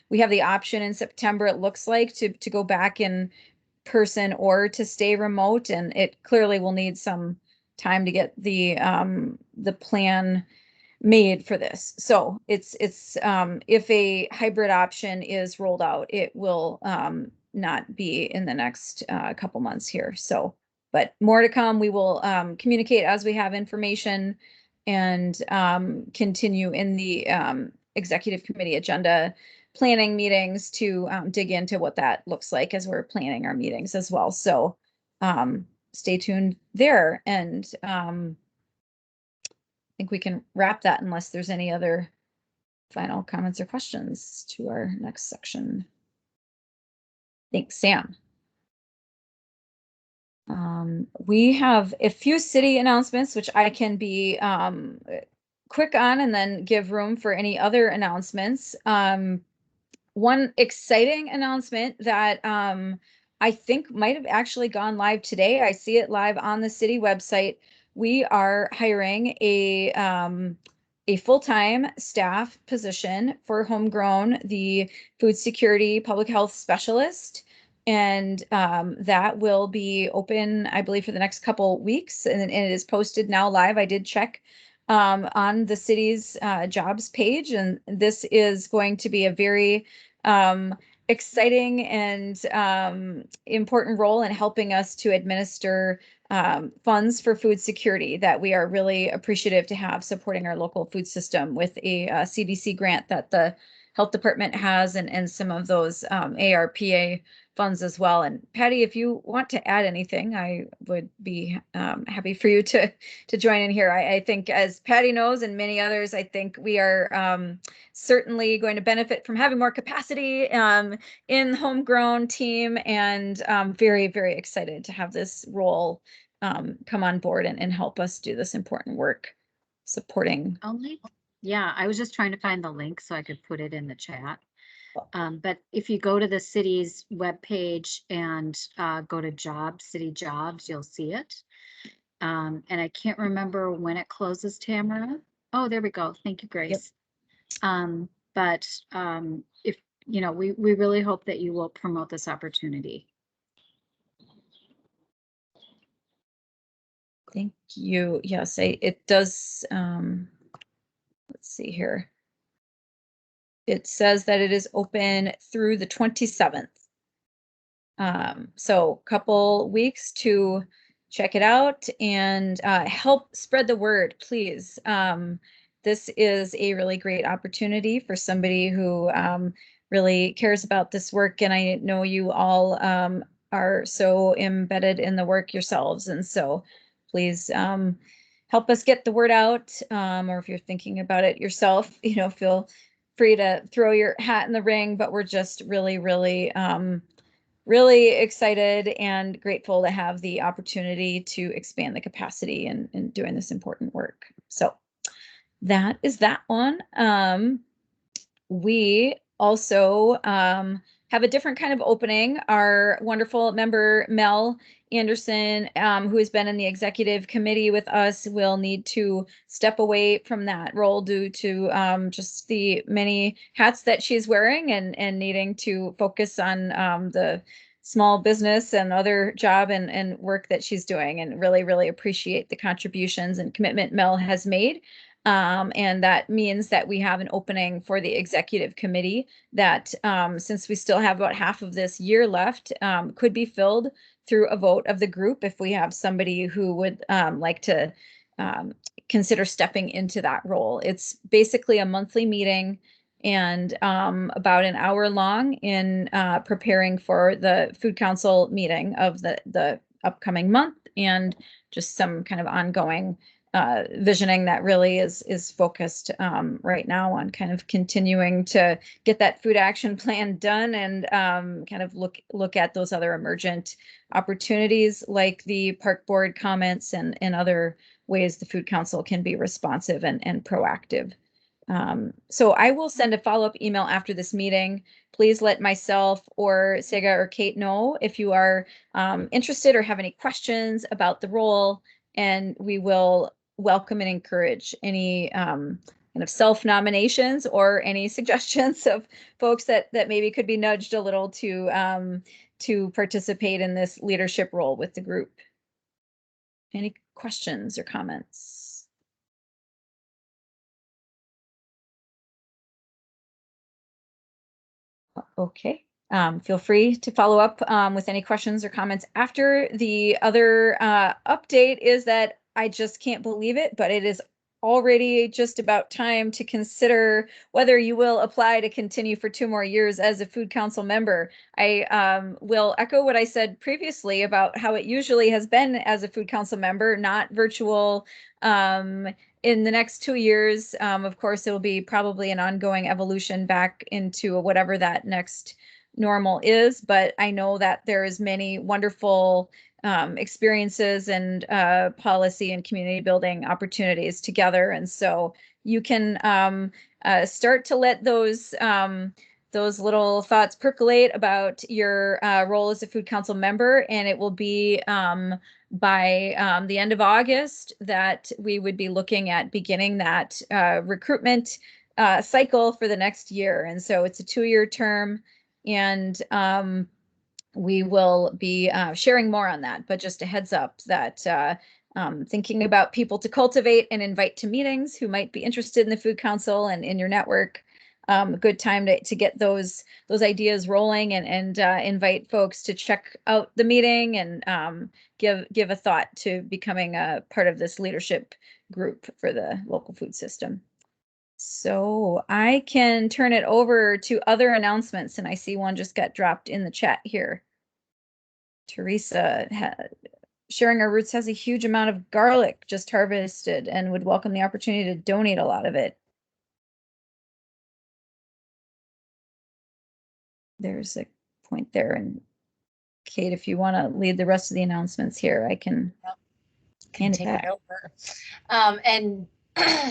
we have the option in September, it looks like, to go back in person or to stay remote. And it clearly will need some time to get the plan made for this. So it's if a hybrid option is rolled out, it will not be in the next couple months here. So, but more to come. We will communicate as we have information, and continue in the executive committee agenda planning meetings to dig into what that looks like as we're planning our meetings as well. So stay tuned there. And I think we can wrap that unless there's any other final comments or questions to our next section. Thanks, Sam. We have a few city announcements, which I can be quick on, and then give room for any other announcements. One exciting announcement that I think might have actually gone live today. I see it live on the city website. We are hiring a full-time staff position for Homegrown, the food security public health specialist. And that will be open, I believe, for the next couple weeks, and it is posted now live. I did check on the city's jobs page, and this is going to be a very exciting and important role in helping us to administer funds for food security that we are really appreciative to have supporting our local food system with a CDC grant that the health department has, and some of those ARPA funds as well. And Patty, if you want to add anything, I would be happy for you to join in here. I think, as Patty knows, and many others, I think we are certainly going to benefit from having more capacity in the Homegrown team, and very, very excited to have this role come on board and help us do this important work supporting. Yeah, I was just trying to find the link so I could put it in the chat. But if you go to the city's webpage and go to jobs, city jobs, you'll see it. And I can't remember when it closes, Tamara. Oh, there we go. Thank you, Grace. Yep. But if we really hope that you will promote this opportunity. Thank you. Yes, it does. Let's see here. It says that it is open through the 27th. So a couple weeks to check it out and help spread the word, please. This is a really great opportunity for somebody who really cares about this work. And I know you all are so embedded in the work yourselves. And so please help us get the word out. Or if you're thinking about it yourself, feel free to throw your hat in the ring. But we're just really, really, really excited and grateful to have the opportunity to expand the capacity in doing this important work. So that is that one. We also have a different kind of opening. Our wonderful member Mel Anderson, who has been in the executive committee with us, will need to step away from that role due to just the many hats that she's wearing and needing to focus on the small business and other job and work that she's doing, and really appreciate the contributions and commitment Mel has made. And that means that we have an opening for the executive committee that, since we still have about half of this year left, could be filled through a vote of the group if we have somebody who would like to consider stepping into that role. It's basically a monthly meeting and about an hour long in preparing for the Food Council meeting of the upcoming month, and just some kind of ongoing visioning that really is focused right now on kind of continuing to get that food action plan done, and kind of look at those other emergent opportunities like the park board comments and other ways the Food Council can be responsive and proactive. So I will send a follow-up email after this meeting. Please let myself or Sega or Kate know if you are interested or have any questions about the role, and we will welcome and encourage any kind of self-nominations or any suggestions of folks that maybe could be nudged a little to participate in this leadership role with the group. Any questions or comments? Okay. Feel free to follow up with any questions or comments after. The other update is that I just can't believe it, but it is already just about time to consider whether you will apply to continue for 2 more years as a Food Council member. I will echo what I said previously about how it usually has been as a Food Council member, not virtual. In the next 2 years, of course, it will be probably an ongoing evolution back into whatever that next normal is. But I know that there is many wonderful experiences and policy and community building opportunities together. And so you can start to let those little thoughts percolate about your role as a Food Council member. And it will be by the end of August that we would be looking at beginning that recruitment cycle for the next year. And so it's a 2-year term, and we will be sharing more on that, but just a heads up that thinking about people to cultivate and invite to meetings who might be interested in the Food Council and in your network. A good time to get those ideas rolling and invite folks to check out the meeting and give a thought to becoming a part of this leadership group for the local food system. So I can turn it over to other announcements, and I see one just got dropped in the chat here. Teresa, Sharing Our Roots has a huge amount of garlic just harvested and would welcome the opportunity to donate a lot of it. There's a point there. And Kate, if you want to lead the rest of the announcements here, I can hand it back. And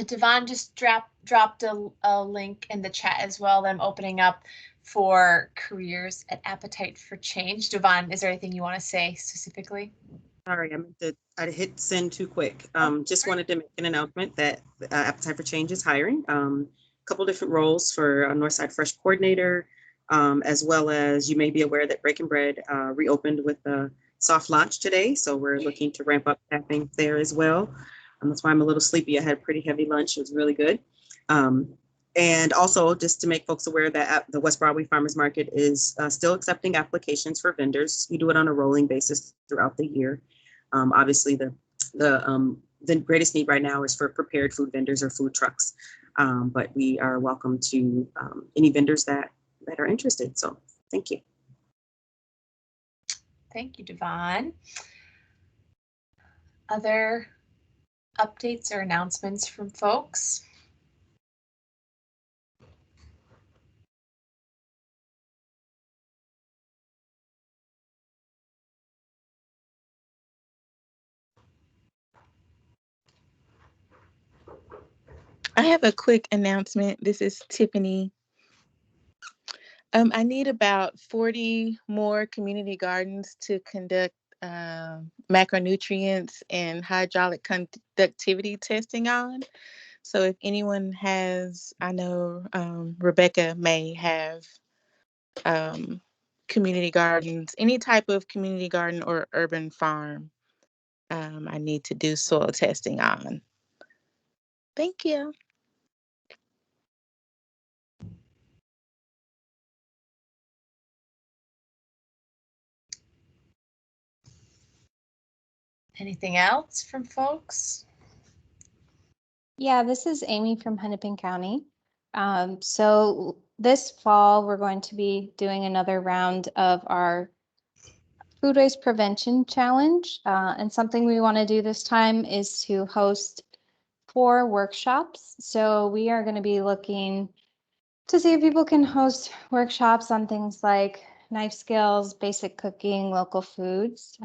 Devon just dropped a link in the chat as well that I'm opening up for careers at Appetite for Change. Devon, is there anything you want to say specifically? Sorry, I hit send too quick. Just wanted to make an announcement that Appetite for Change is hiring a couple different roles for a Northside Fresh coordinator, as well as you may be aware that Breaking Bread reopened with a soft launch today. So we're looking to ramp up staffing there as well. That's why I'm a little sleepy. I had a pretty heavy lunch. It was really good. And also just to make folks aware that the West Broadway Farmers Market is still accepting applications for vendors. We do it on a rolling basis throughout the year. Obviously, the greatest need right now is for prepared food vendors or food trucks. But we are welcome to any vendors that are interested. So thank you. Thank you, Devon. Other updates or announcements from folks? I have a quick announcement. This is Tiffany. I need about 40 more community gardens to conduct macronutrients and hydraulic conductivity testing on. So if anyone has, I know Rebecca may have community gardens, any type of community garden or urban farm, I need to do soil testing on. Thank you. Anything else from folks? Yeah, this is Amy from Hennepin County. So this fall, we're going to be doing another round of our Food Waste Prevention Challenge. And something we want to do this time is to host 4 workshops. So we are going to be looking to see if people can host workshops on things like knife skills, basic cooking, local foods,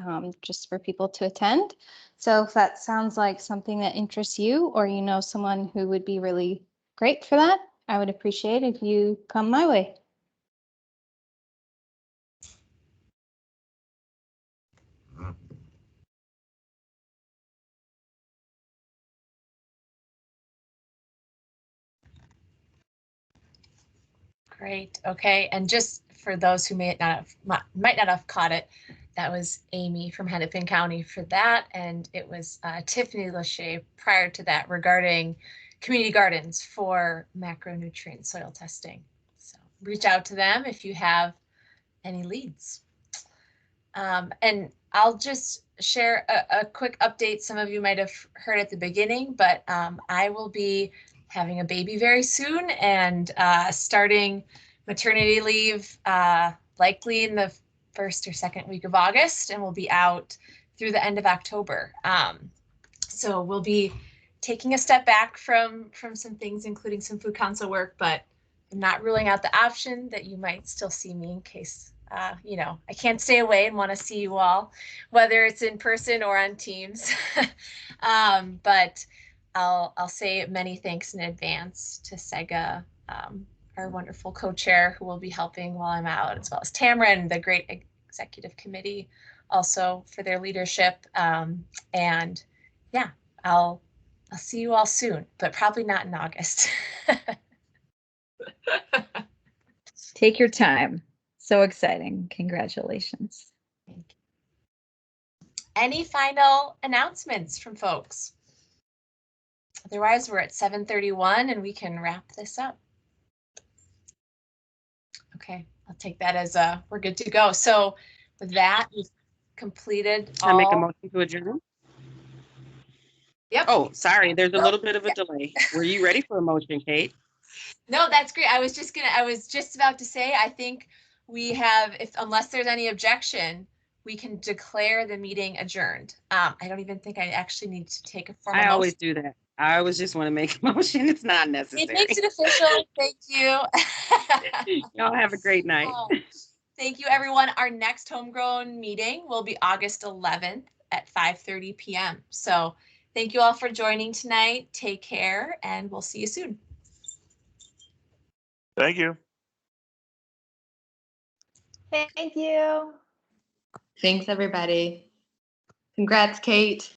just for people to attend. So if that sounds like something that interests you, or you know someone who would be really great for that, I would appreciate if you come my way. Great. Okay. And just for those who might not have caught it, that was Amy from Hennepin County for that. And it was Tiffany Lachey prior to that regarding community gardens for macronutrient soil testing. So reach out to them if you have any leads. And I'll just share a quick update. Some of you might have heard at the beginning, but I will be having a baby very soon and starting maternity leave likely in the 1st or 2nd week of August, and we'll be out through the end of October. So we'll be taking a step back from some things, including some food council work, but I'm not ruling out the option that you might still see me in case you know, I can't stay away and want to see you all, whether it's in person or on Teams. But I'll say many thanks in advance to Sega, our wonderful co-chair who will be helping while I'm out, as well as Tamara and the great executive committee also for their leadership. And yeah, I'll see you all soon, but probably not in August. Take your time. So exciting. Congratulations. Any final announcements from folks? Otherwise, we're at 7:31 and we can wrap this up. Okay, I'll take that as we're good to go. So with that, we've completed all. I make a motion to adjourn? Yep. Oh, sorry, there's a little bit of a delay. Were you ready for a motion, Kate? No, that's great. I was just about to say, I think we have, unless there's any objection, we can declare the meeting adjourned. I don't even think I actually need to take a formal I motion. always do that. I always just want to make a motion. It's not necessary. It makes it official. Thank you. Y'all have a great night. Thank you, everyone. Our next homegrown meeting will be August 11th at 5:30 p.m. So thank you all for joining tonight. Take care, and we'll see you soon. Thank you. Thank you. Thanks, everybody. Congrats, Kate.